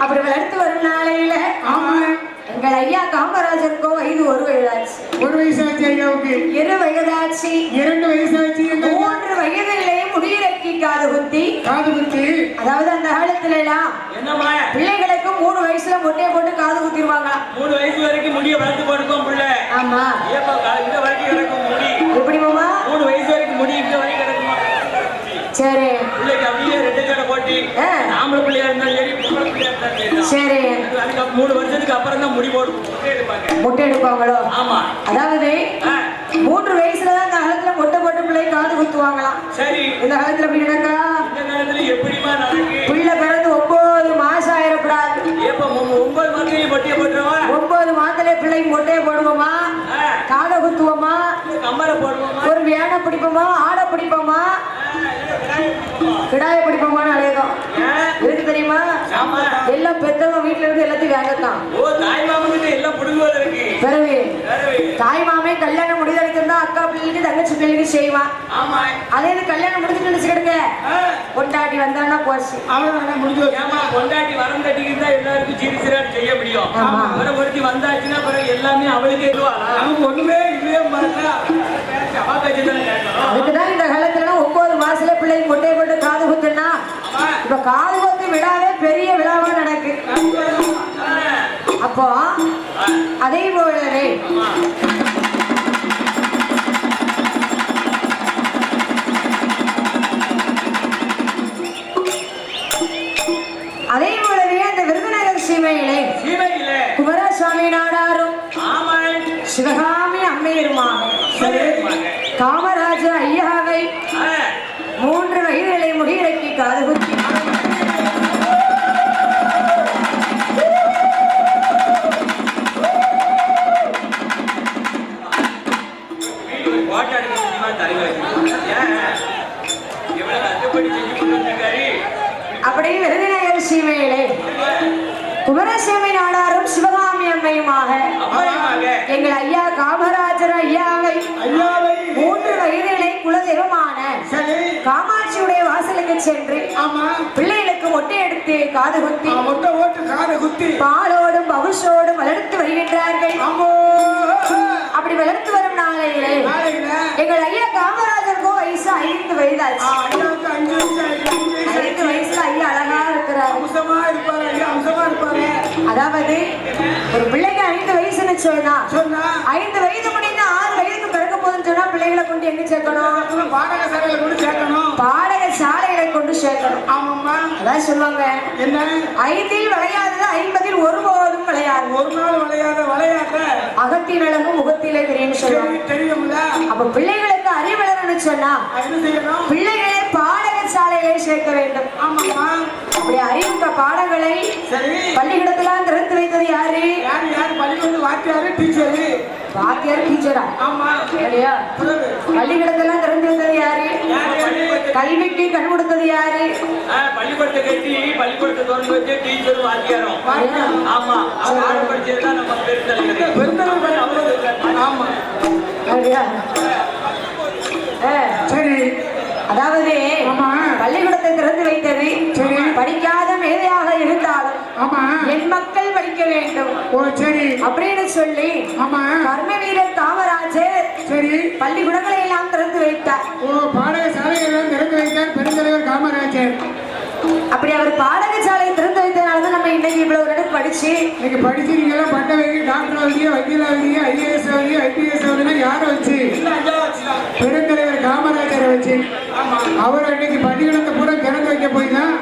Speaker 2: அப்படி வளர்த்து வரும் நாளையில
Speaker 3: ஆமா
Speaker 2: எங்கள் ஐயா காமராஜருக்கோ வயது 1 வயதாச்சு.
Speaker 3: 1 வயசாச்சு ஐயாவுக்கு.
Speaker 2: 2 வயதாச்சு.
Speaker 3: 2 வயசாச்சு.
Speaker 2: 3 வயதிலே முடியிறக்கி காது குத்தி. அதாவது அந்த காலத்துல எல்லாம்
Speaker 4: என்னம்மா
Speaker 2: பிள்ளைகளுக்கு 3 வயசுல மொட்டையை போட்டு காது குத்திடுவாங்க.
Speaker 4: 3 வயசு வரைக்கும் முடிய வளர்த்து போடுவோம் பிள்ளை.
Speaker 2: ஆமா
Speaker 4: இந்த வரைக்கும் கிடக்கும் முடி.
Speaker 2: எப்படி மாமா?
Speaker 4: 3 வயசு வரைக்கும் முடி இந்த வரைக்கும் கிடக்குமா?
Speaker 2: சரி
Speaker 4: பிள்ளைக்கு அப்படியே 2 ஜடை போட்டு ஆம்பளை பிள்ளையா இருந்தாலும் சரி பொம்பளை பிள்ளையா இருந்தாலும்
Speaker 2: சரி
Speaker 4: அதுக்கு 3 வருஷத்துக்கு அப்புறம் தான் முடி போட்டு
Speaker 2: மொட்டை எடுப்பாங்களோ?
Speaker 4: ஆமா
Speaker 2: அதாவது 3 வயசுல தான் அந்த காலத்துல மொட்டை போட்டு பிள்ளை காது குத்துவாங்களாம்.
Speaker 4: சரி
Speaker 2: இந்த காலத்துல எப்படி நடக்கா?
Speaker 4: இந்த காலத்துல எப்படிமா நடக்கு?
Speaker 2: பிள்ளை பிறந்து 9 மாசம் ஆயிடக்கூடாது.
Speaker 4: எப்ப 9 மாதத்துலயும் மொட்டையை போட்டுருவா?
Speaker 2: 9 மாதத்துல பிள்ளைக்கு மொட்டையை போடுவோமா, காதை குத்துவோமா,
Speaker 4: கம்மலை போடுவோமா,
Speaker 2: ஒரு வேனை பிடிப்போமா, ஆடை பிடிப்போமா, கிடாய பிடிப்போமான்னு அழையதும் இருக்கு தெரியுமா? எல்லாம் பெத்தவங்க வீட்டுல இருந்து எல்லாத்தையும் வாங்கத்தான்.
Speaker 4: ஓ தாய் மாமனுக்கு எல்லாம் புடுங்குவது இருக்கு.
Speaker 2: பிறகு தாய் மாமே கல்யாணம் முடிதளிக்கிறதா அக்கா பிள்ளைக்கு தங்கச்சி பிள்ளைக்கு செய்வான்.
Speaker 4: ஆமா
Speaker 2: அதே இது கல்யாணம் முடிச்சுட்டு நினைச்சுக்கிடுங்க கொண்டாடி வந்தான்னா போச்சு
Speaker 3: அவ்வளவு முடிஞ்சு.
Speaker 4: ஏமா கொண்டாட்டி வரம் கட்டிக்கிட்டு தான் எல்லாருக்கும் சிரிச்சிராட்டு செய்ய முடியும். வரம் ஒருத்தி வந்தாச்சுன்னா பிறகு எல்லாமே அவளுக்கே இதுவாளா? அவங்க ஒண்ணுமே இல்லையே மாட்டா. அவா பேச்சு தானே கேட்கணும்.
Speaker 2: அதுக்குதான் இந்த காலத்துல 9 மாசத்துல பிள்ளைக்கு மொட்டையை போட்டு காது குத்துனா இப்ப காது குத்து விழாவே பெரிய விழாவா நடக்கு. அப்போ அதே போலவே அந்த விருதுநகர் சீமையிலே குமாரசுவாமி நாடாரும் சிவகாமி அம்மையருமாக காமராஜர் ஐயாவை 3 வயதிலே முடியிறக்கி காது குத்தி அப்படி விருதுநகர் சீமையிலே குமரசாமி நாடாரும் சிவகாமி அம்மையுமாக எங்கள் ஐயா காமராஜர் ஐயாவை 3 வயதிலே குலதெய்வமான காமாட்சியுடைய வாசலுக்கு சென்று பிள்ளைகளுக்கு மொட்டை எடுத்து காது குத்தி பாலோடும் பவுஷோடும் வளர்த்து வருகின்றார்கள். அப்படி வளர்த்து வரும் நாளையிலே எங்கள் ஐயா காமராஜருக்கோ வயசு 5 வயதாச்சு. 5 வயசுல ஐயா அழகா இருக்கிறார். அதாவது ஒரு பிள்ளைக்கு 5 வயசுன்னு சொன்னா 5 வயது முடிந்த 6 வயதுக்கு பிறக்க போதுன்னு சொன்னா பிள்ளைகளை கொண்டு எங்க சேர்க்கணும்? பாடக சாலைகளை கொண்டு சேர்க்கணும். அதான் சொல்லுவாங்க, 5இல் விளையாதது 50இல் ஒருபோதும் விளையாது.
Speaker 3: ஒரு நாள் விளையாத
Speaker 2: அகத்தின் அழகு முகத்திலே தெரியும் சொல்லுவாங்க. அப்ப பிள்ளைகளுக்கு அறிவளர்னு சொன்னா பிள்ளைகளை பாடக சாலைகளை சேர்க்க வேண்டும். அப்படி அறிவுக்க பாடங்களை பள்ளிக்கூடத்துல திறந்து வைத்தது யாரு? வாத்தியார் டீச்சரா? பள்ளிக்கூடத்தெல்லாம் திறந்து வைத்தது யாரு? கல்விக்கு கண் கொடுத்தது யாரு?
Speaker 4: பள்ளிக்கூடத்தை கட்டி பள்ளிக்கூடத்தை திறந்து வச்சு டீச்சரும் வாத்தியாரும். ஆமா அவங்க படிச்சதுதான் நம்ம பெருந்தலைவர். ஆமா
Speaker 3: சரி.
Speaker 2: அதாவது பள்ளிக்கூடத்தை திறந்து வைத்தது படிக்காத மேதையாக இருந்தாலும் என் மக்கள் படிக்க வேண்டும் அப்படின்னு சொல்லி கர்ம வீரர் காமராஜர் பள்ளிக்கூடங்களை எல்லாம் திறந்து வைத்தார்.
Speaker 3: பாடக சாலைகள் திறந்து வைத்தார் பெருந்தலைவர் காமராஜர்.
Speaker 2: அப்படி அவர் பாடக சாலையை திறந்து வைத்ததுனாலதான் நம்ம இன்னைக்கு இவ்வளவு நேரம் படிச்சு
Speaker 3: நீங்க பட்ட வைக்க டாக்டர் ஆகுறீங்க, வக்கீல் ஆகுறீங்க, IAS ஆகுறீங்க, IPS ஆகுதுன்னா யாரை வச்சு? பெருந்தலைவர் காமராஜரை வச்சு. அவர் இன்னைக்கு பள்ளிக்கூடத்தை பூரா திறந்து வைக்க போய் தான்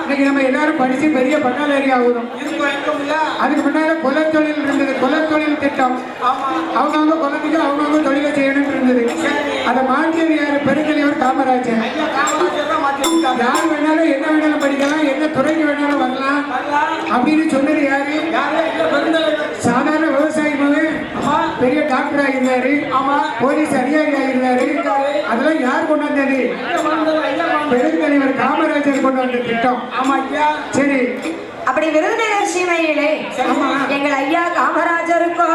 Speaker 3: இன்னைக்கு நம்ம எல்லாரும் படிச்சு பெரிய பட்டாளி ஆகணும். அதுக்கு முன்னால குலத்தொழில் இருந்தது, குலத்தொழில் திட்டம். அவங்க குலத்துக்கு அவங்க தொழிலை செய்யணும் இருந்தது. அதை மாற்றியது யாரு? பெருந்தலைவர் காமராஜர். யார் வேணாலும் என்ன வேணாலும் படிக்கலாம், என்ன துறைக்கு வேணாலும் வரலாம் அப்படின்னு சொன்னது யாரு? சாதாரண விவசாயி பெரிய டாக்டர் ஆகிருந்தாரு, போலீஸ் அதிகாரி ஆகிருந்தாரு. அதெல்லாம் யார் கொண்டு வந்தது? பெருந்தலைவர் காமராஜர் கொண்டு வந்த திட்டம். சரி.
Speaker 2: அப்படி விருதுநகர் சீமையிலே எங்கள் ஐயா காமராஜருக்கு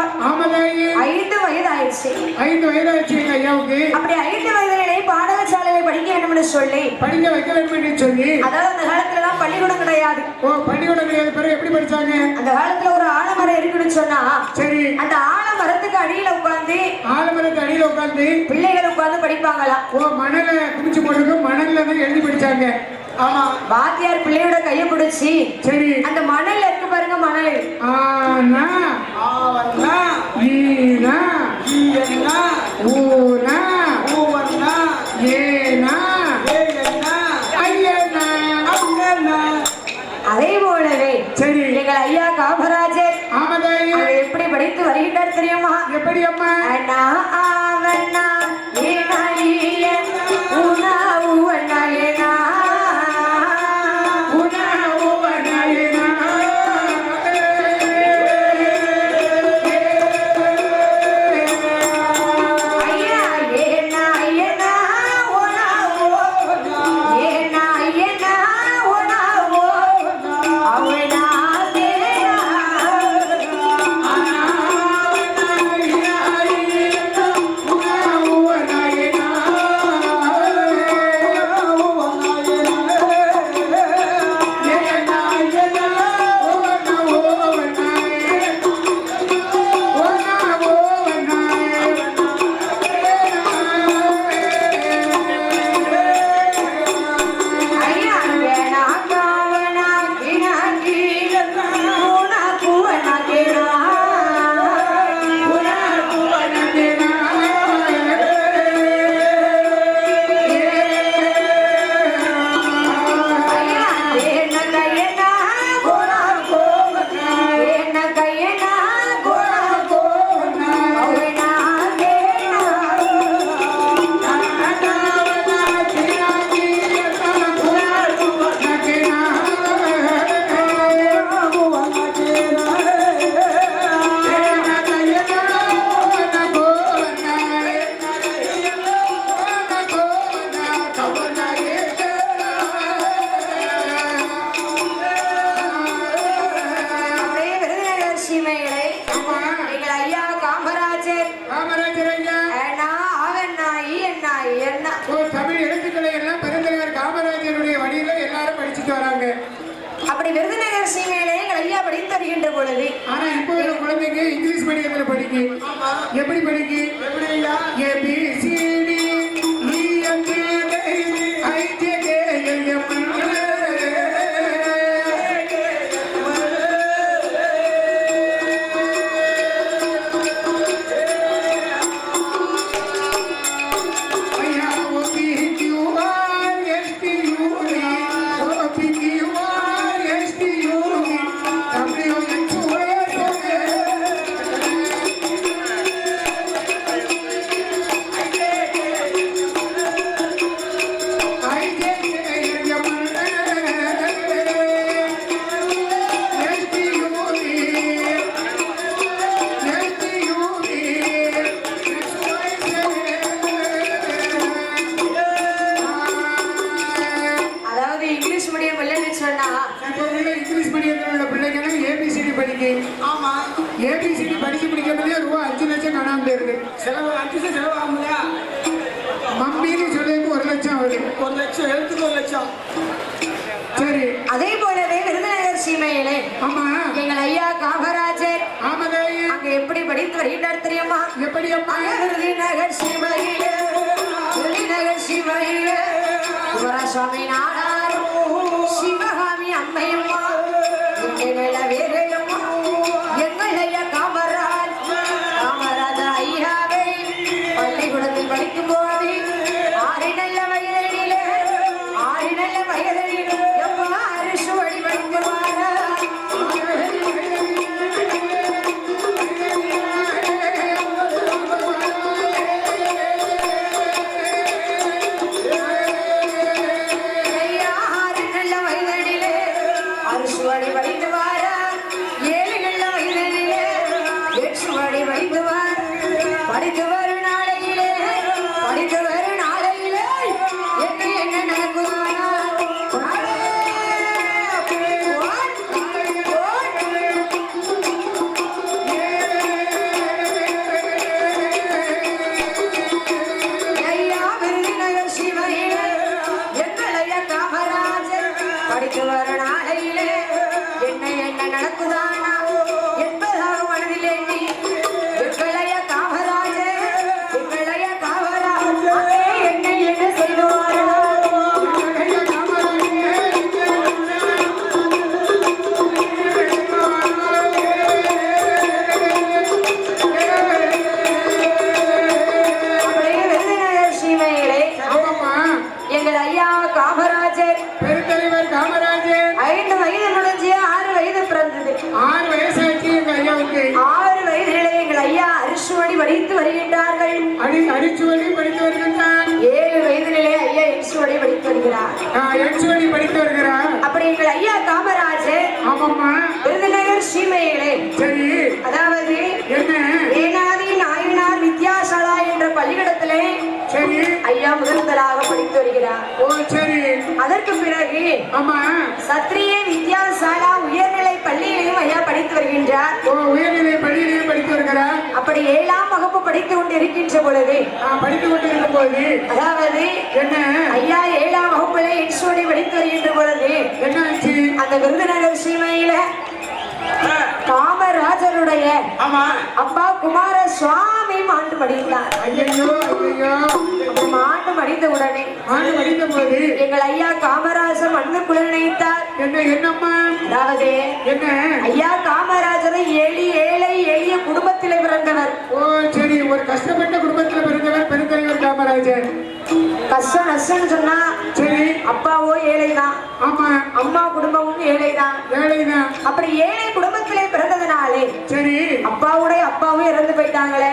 Speaker 2: 5 வயது ஆயிடுச்சு.
Speaker 3: 5 வயது ஆயிடுச்சு எங்க ஐயாவுக்கு.
Speaker 2: அப்படி 5 வயதிலே பாடக பாடசாலையை படிக்க வேண்டும் சொல்லி
Speaker 3: படிக்க வைக்க வேண்டும் என்று சொல்லி,
Speaker 2: அதாவது அந்த காலத்துல எல்லாம் பள்ளிக்கூடம் கிடையாது.
Speaker 3: ஓ பள்ளிக்கூடம் கிடையாது, பிறகு எப்படி படிச்சாங்க?
Speaker 2: அந்த காலத்துல ஒரு ஆலமரம் இருக்குன்னு சொன்னா
Speaker 3: சரி,
Speaker 2: அந்த ஆலமரத்துக்கு அடியில உட்கார்ந்து
Speaker 3: ஆலமரத்து அடியில உட்கார்ந்து
Speaker 2: பிள்ளைகள் உட்கார்ந்து படிப்பாங்களாம்.
Speaker 3: ஓ மணல குடிச்சு போட்டு மணல்ல தான் எழுதி படிச்சாங்க. ஆமா,
Speaker 2: வாத்தியார் பிள்ளையோட கையை பிடிச்சி
Speaker 3: சரி,
Speaker 2: அந்த மணல்ல இருக்கு பாருங்க, மணல்
Speaker 3: ஆனா
Speaker 4: ஆவன்னா
Speaker 3: ஈனா
Speaker 4: ஈயன்னா
Speaker 3: ஊனா
Speaker 4: ஊவன்னா
Speaker 3: ஏனா
Speaker 4: ஏயன்னா
Speaker 3: ஐயனா
Speaker 4: அங்கன்னா.
Speaker 2: அதே போலவே
Speaker 3: சரி,
Speaker 2: எங்கள் ஐயா காமராஜர்
Speaker 3: ஆமதாயி
Speaker 2: அவர் எப்படி படித்து வருகின்றார் தெரியுமா?
Speaker 3: எப்படி அம்மா?
Speaker 2: அண்ணா ஆவண்ணா ஏனா ஈயன் ஊனா ஊவண்ணா ஏனா
Speaker 3: ஊனா ஊவனா ஏனா
Speaker 2: ஐயா ஏனா ஐயனா ஊனா ஊவண்ணா ஏனா ஐயனா ஊனா ஊவண்ணா அவனா தேனா ஐயா வேணா காவனா கினா கீழனா ஊனா கூவனா கேனா ஊனா கூவனா கேனா ஐயா ஏன கையனா கோனா கோவனா ஏன கையனா கோனா கோவனா அவனா கேனா அப்படியே விருதுநகர் சீமைகளை எங்கள் ஐயா காமராஜர் அண்ணா ஆவண்ணா ஈயண்ணா ஈயண்ணா
Speaker 3: தமிழ் எழுத்துக்களை எல்லாம் பெருந்தலைவர் காமராஜருடைய வழியில எல்லாரும் படிச்சுட்டு வராங்க.
Speaker 2: அப்படி விருதுநகர் சீமையிலே எங்கள் ஐயா படித்து வருகின்ற பொழுது
Speaker 3: ஆனா இப்போ உள்ள குழந்தைங்க இங்கிலீஷ் மீடியத்துல படிக்கு. எப்படி படிக்கு? எப்படியா? ABCD
Speaker 2: அதாவது இங்கிலீஷ் மீடியம் இல்லைன்னு சொன்னா
Speaker 3: இப்போ உள்ள இங்கிலீஷ் மீடியத்தில் உள்ள பிள்ளைங்க ABCD படிக்கு.
Speaker 4: ஆமா,
Speaker 3: ABCD படிச்சு முடிக்கிறதுலயே ரூபா 5 லட்சம் காணாம போயிருது.
Speaker 4: செலவு 5 லட்சம் செலவு ஆகும்லையா?
Speaker 3: மம்மின்னு சொல்லி 1 லட்சம் ஆகுது.
Speaker 4: 1 லட்சம் எழுத்துக்கு 1 லட்சம்.
Speaker 3: சரி,
Speaker 2: அதே போலவே விருதுநகர் சீமையிலே
Speaker 3: ஆமா,
Speaker 2: எங்கள் ஐயா காமராஜர்
Speaker 3: ஆமதாயி
Speaker 2: அங்க எப்படி படித்து வருகின்றார் தெரியுமா?
Speaker 3: எப்படி அம்மா?
Speaker 2: விருதுநகர் சீமையிலே விருதுநகர் சீமையிலே குமரசுவாமி நாடாரும் சிவகாமி அம்மையம்மா எங்கள் வேறையம்மா எங்கள் ஐயா காமராஜ் காமராஜர் ஐயாவை பள்ளிக்கூடத்தில் படிக்கும் போது 6 நல்ல வயதிலே 6 நல்ல வயதிலே எப்பா அரிசு வழி படிக்குவாரா படித்து வரும் நாளையிலே என்ன என்ன நடக்குமானா ஐயா விருதுநகர் சிவை
Speaker 3: வாழ்க்கை.
Speaker 2: 6 வயதிலே எங்கள் ஐயா அரிசுவடி படித்து வருகின்றார்கள்.
Speaker 3: அரிசுவடி படித்து வருகின்றார்.
Speaker 2: 7 வயதிலே ஐயா எரிசுவடி படித்து வருகிறார்.
Speaker 3: எரிசுவடி படித்து வருகிறார்.
Speaker 2: அப்படி எங்கள் ஐயா காமராஜர்
Speaker 3: ஆமாம்மா
Speaker 2: விருதுநகர் சீமையிலே
Speaker 3: சரி
Speaker 2: அதாவது
Speaker 3: என்ன
Speaker 2: ஏனாதி நாயனார் வித்யாசாலா என்ற பள்ளிக்கூடத்திலே
Speaker 3: சரி
Speaker 2: ஐயா முதலாக படித்து வருகிறார்.
Speaker 3: ஓ சரி.
Speaker 2: அதற்கு பிறகு
Speaker 3: ஆமா
Speaker 2: சத்திரிய வித்யாசாலா உயர்நிலை பள்ளியிலையும் ஐயா படித்து வருகின்றார்.
Speaker 3: ஓ உயர்நிலை பள்ளியிலையும் படித்து வருகிறார்.
Speaker 2: அப்படி 7ஆம் வகுப்பு படித்துக் கொண்டு இருக்கின்ற பொழுது
Speaker 3: படித்துக் கொண்டிருக்கும் போது
Speaker 2: அதாவது
Speaker 3: என்ன
Speaker 2: ஐயா 7ஆம் வகுப்புல எக்ஸ்ஓடி படித்து வருகின்ற பொழுது
Speaker 3: என்ன ஆச்சு?
Speaker 2: அந்த விருதுநகர் சீமையில காமராஜருடைய அப்பா குமார சுவாமி மாண்டு படித்தார்.
Speaker 3: ஐயோ ஐயோ
Speaker 2: மாண்டு படித்த உடனே
Speaker 3: படித்த போது
Speaker 2: எங்கள் ஐயா காமராஜர் மண்ணுக்குள்ள நினைத்தார்.
Speaker 3: என்னம்மா
Speaker 2: அதாவது
Speaker 3: என்ன
Speaker 2: ஐயா காமராஜரை எளிய குடும்பத்திலே பிறந்தவர்.
Speaker 3: ஓ சரி. ஒரு கஷ்டப்பட்ட குடும்பத்தில் பிறந்தவர் பெருந்தலைவர் காமராஜர்.
Speaker 2: கஷ்டம் நஷ்டம் சொன்னா
Speaker 3: சரி
Speaker 2: அப்பாவோ ஏழைதான்.
Speaker 3: ஆமா
Speaker 2: அம்மா குடும்பமும் ஏழைதான். அப்படி ஏழை குடும்பத்திலே பிறந்ததுனாலே
Speaker 3: சரி
Speaker 2: அப்பாவும் இறந்து போயிட்டாங்களே.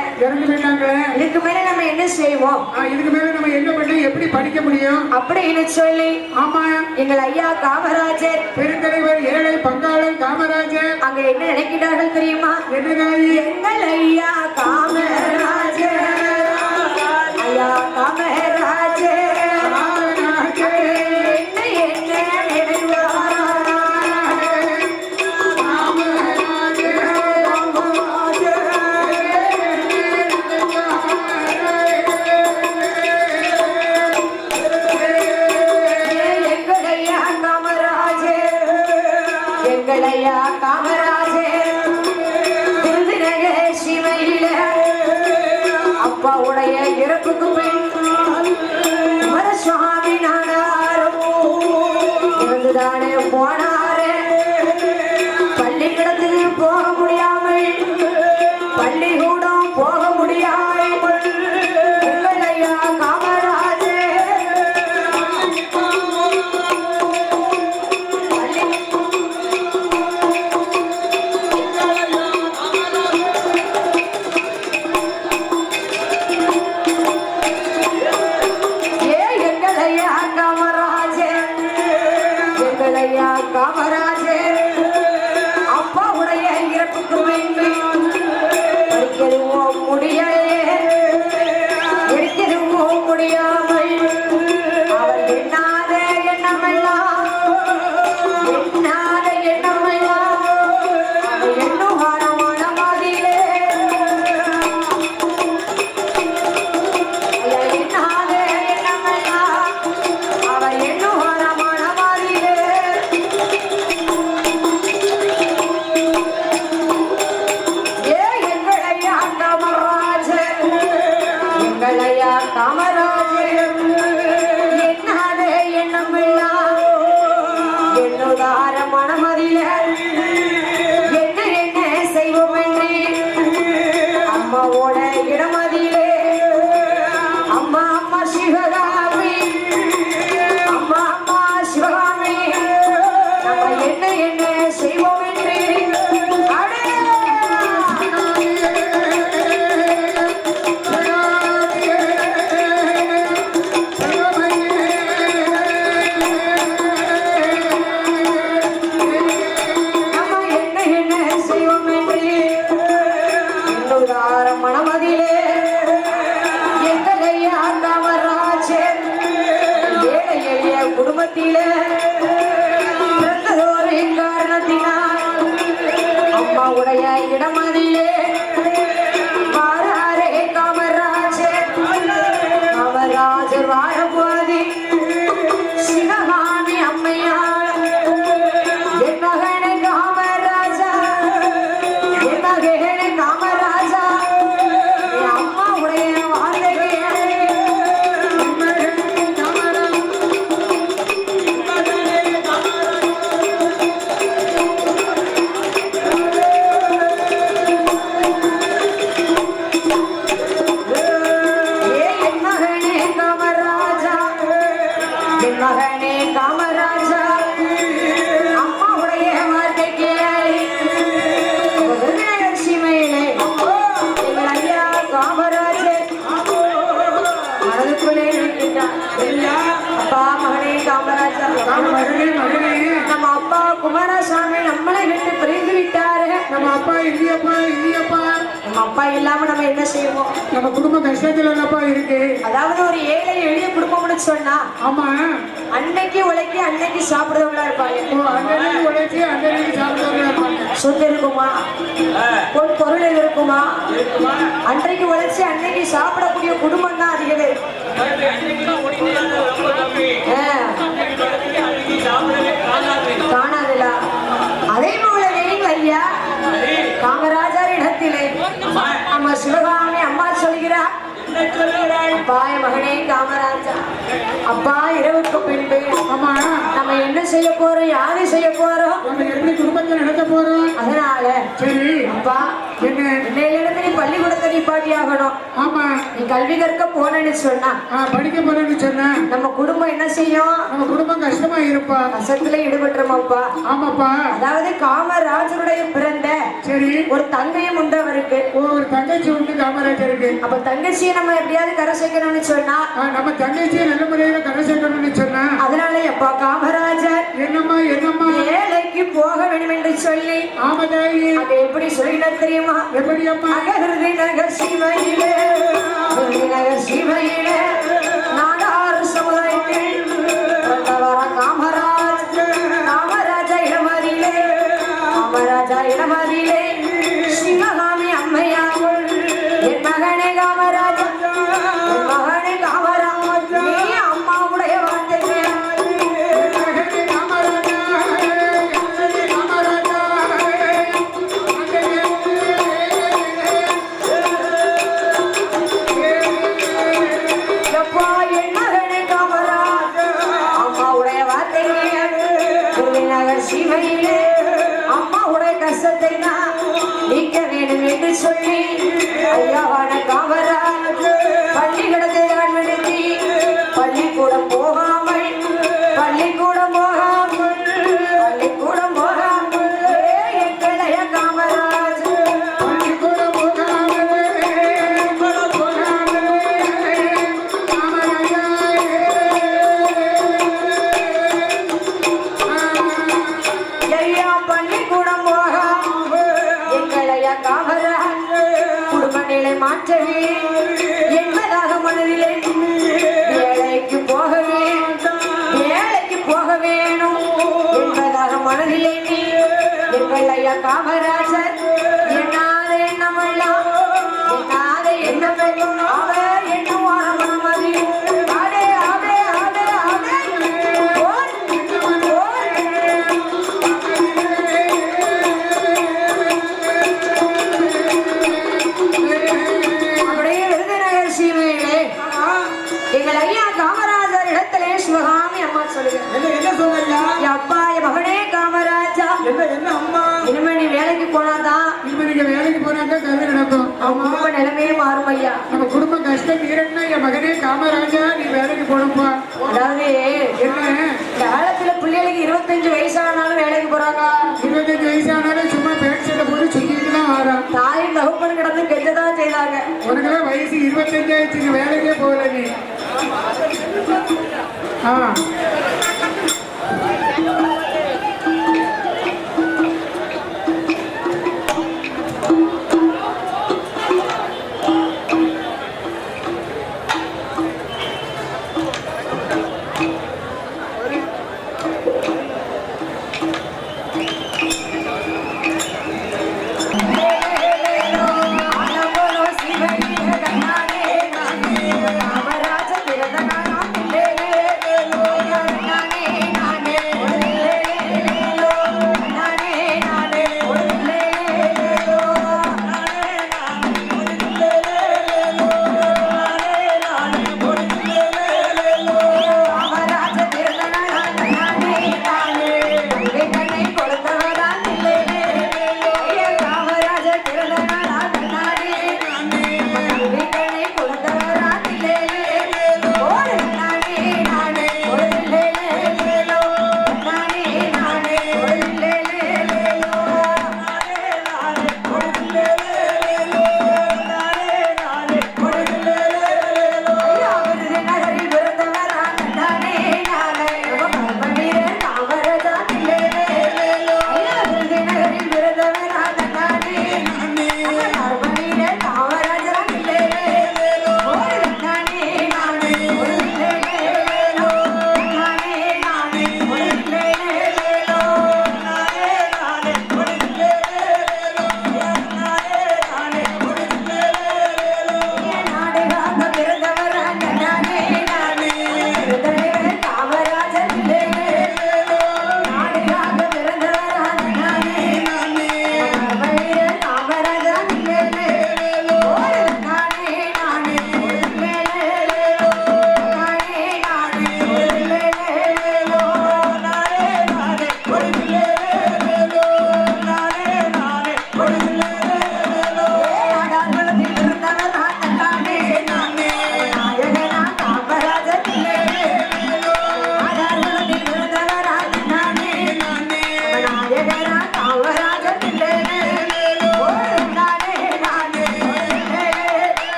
Speaker 2: இதுக்கு மேல நம்ம என்ன செய்வோம்?
Speaker 3: இதுக்கு மேல நம்ம என்ன பண்ணி எப்படி படிக்க முடியும்
Speaker 2: அப்படின்னு சொல்லி
Speaker 3: ஆமா
Speaker 2: எங்கள் ஐயா காமராஜர்
Speaker 3: பெருந்தலைவர் ஏழை பங்காளன் காமராஜர்
Speaker 2: அங்க என்ன நினைக்கிறார்கள் தெரியுமா?
Speaker 3: என்னதாயி
Speaker 2: எங்கள் ஐயா காமராஜர் ஐயா காமராஜர் அப்பாவுடைய இறப்புக்கு சுவாமி நானே போனாரே. பள்ளிக்கூடத்துக்கு போக முடியாமல் பள்ளிக்கூடம் போக முடியாமல் எங்களையா காமராஜர் காமராஜர் அப்பாவுடைய இறப்புக்கு படிக்கவும் முடியாமல் அவர் எண்ணாத எண்ணமெல்லாம் எண்ணுகாரமான மாதிரிலே எண்ணாத எண்ணமெல்லாம் அவர் எண்ணுகாரமான மாதிரிலே காமராஜர் என்னாத எண்ணமெல்லாம் எண்ணுதார மனமதில என்ன செய்வோம் என்று அம்மாவோட இடமதிலே அம்மா சிவகாமி அம்மா சிவகாமி நம்ம என்ன செய்வோம் என்று மனமதிலே எங்களையா காமராஜர் ஏழை எளிய குடும்பத்திலே பிறந்ததோரின் காரணத்தினால் அம்மாவுடைய இடமதிலே வாராரே காமராஜர் வாழபோதி சிவகாமி அம்மையார் என் மகனை காமராஜா என் மகனை காமராஜா அம்மாவுடைய வார்த்தைக்கு குமாரசாமி நம்மளை விட்டு பிரிந்து விட்டாரு.
Speaker 3: நம்ம அப்பா இல்லையப்பா இல்லையப்பா.
Speaker 2: நம்ம அப்பா இல்லாம நம்ம என்ன செய்வோம்?
Speaker 3: நம்ம குடும்ப கஷ்டத்துல இல்லப்பா இருக்கு.
Speaker 2: அதாவது ஒரு ஏழை எளிய குடும்பம்னு சொன்னா
Speaker 3: ஆமா
Speaker 2: அன்னைக்கு உழைக்கி அன்னைக்கு சாப்பிடுறவங்களா இருப்பாங்க.
Speaker 3: அன்னைக்கு உழைச்சி அன்னைக்கு சாப்பிடுறவங்களா இருப்பாங்க.
Speaker 2: சொத்து இருக்குமா, பொன் பொருள் இருக்குமா? அன்றைக்கு உழைச்சி அன்னைக்கு சாப்பிடக்கூடிய குடும்பம் தான் அதிக பேர். காணாதுல அதே போலவே ஐயா காமராஜர் இடத்திலே நம்ம சிவகாமி அம்மா சொல்கிறார், அப்பாய மகனே காமராஜா, அப்பா இரவுக்கு பின்பு
Speaker 3: ஆமா
Speaker 2: நம்ம என்ன செய்ய போறோம், யாரை செய்ய போறோம்,
Speaker 3: நம்ம எப்படி குடும்பத்தை நடத்த போறோம்?
Speaker 2: அதனால
Speaker 3: சரி
Speaker 2: அப்பா
Speaker 3: என்ன
Speaker 2: இன்னையிலிருந்து நீ பள்ளிக்கூடத்தை நிப்பாட்டி ஆகணும்.
Speaker 3: ஆமா
Speaker 2: நீ கல்வி கற்க போனேன்னு சொன்னா
Speaker 3: படிக்க போறேன்னு சொன்ன
Speaker 2: நம்ம குடும்பம் என்ன செய்யும்?
Speaker 3: நம்ம குடும்பம் கஷ்டமா இருப்பா.
Speaker 2: கஷ்டத்துல ஈடுபட்டுருமாப்பா.
Speaker 3: ஆமாப்பா.
Speaker 2: அதாவது காமராஜருடைய பிறந்த
Speaker 3: சரி
Speaker 2: ஒரு தங்கையும் உண்டு அவருக்கு.
Speaker 3: ஒரு தங்கச்சி உண்டு காமராஜருக்கு.
Speaker 2: அப்ப தங்கச்சியை நம்ம எப்படியாவது கரை சேர்க்கணும்னு சொன்னா
Speaker 3: நம்ம தங்கச்சியை நல்ல முறையில கரை சேர்க்கணும்னு சொன்னா
Speaker 2: அதனால எப்பா காமராஜர்
Speaker 3: என்னம்மா என்னம்மா
Speaker 2: வேலைக்கு போக வேண்டும் என்று சொல்லி
Speaker 3: ஆமதாயி
Speaker 2: அது எப்படி சொல்லினார் தெரியுமா?
Speaker 3: எப்படி அம்மா?
Speaker 2: அகருதி நகர் சிவையிலே நகர் சிவையிலே நாடாறு சமுதாயத்தில் பிறந்தவரா காமராஜ். காமராஜா இடமதியிலே காமராஜா இடமதியிலே சிவகாமி அம்மையார் என் மகனே காமராஜா, என் மகனே காமராஜ், நீ அம்மாவுடைய வார்த்தைகள் சொல்லி ஐயாவான காமராஜ் பள்ளிக்கூடத்தை நடத்தி பள்ளிக்கூடம் போகாமல் பள்ளிக்கூடம் போகாமல் பள்ளிக்கூடம் போகாமல் எங்களைய காமராஜ்
Speaker 3: பள்ளிக்கூடம் போகாமல்
Speaker 2: ஐயா பள்ளிக்கூடம் போகாமல் எங்களைய காமராஜ் குடும்ப நிலை மாற்றவே என்பதாக மனதிலே வேலைக்கு போகவே வேலைக்கு போக வேணும் என்பதாக மனதிலே நீ எங்கள் ஐயா காமராஜர் எண்ணாத எண்ணமெல்லாம் எண்ணாத எண்ணமெல்லாம் அவர் எண்ணுவார மனமதியும் ஆடே ஆடே ஆடே ஆடே ஓர் அப்படியே விருதுநகர் சீமையிலே எங்கள் ஐயா காமராஜர் இடத்திலே சிவகாமி அம்மா சொல்லுங்க,
Speaker 3: என்ன சொல்றீங்க?
Speaker 2: அப்பா என் மகனே காமராஜா,
Speaker 3: என்ன அம்மா?
Speaker 2: இனிமே நீ வேலைக்கு போனாதான்
Speaker 3: இப்ப நீங்க வேலைக்கு போனாக்கா கல்வி நடக்கும்.
Speaker 2: அவங்க குடும்ப நிலைமையே மாறும் ஐயா.
Speaker 3: நம்ம குடும்ப கஷ்டம் தீரன்னா என் மகனே காமராஜா நீ வேலைக்கு போனப்பா.
Speaker 2: அதாவது
Speaker 3: என்ன
Speaker 2: இந்த காலத்துல பிள்ளைகளுக்கு 25 வயசானாலும் வேலைக்கு போறாங்க.
Speaker 3: 25 வயசானாலும் சும்மா பேண்ட் ஷர்ட்டை போட்டு சுத்திட்டு தான் வரான்.
Speaker 2: தாயும் தகப்பன் கிடந்து கெஞ்சதான் செய்தாங்க.
Speaker 3: உனக்கெல்லாம் வயசு 25 ஆயிடுச்சு, வேலைக்கே போகல நீ.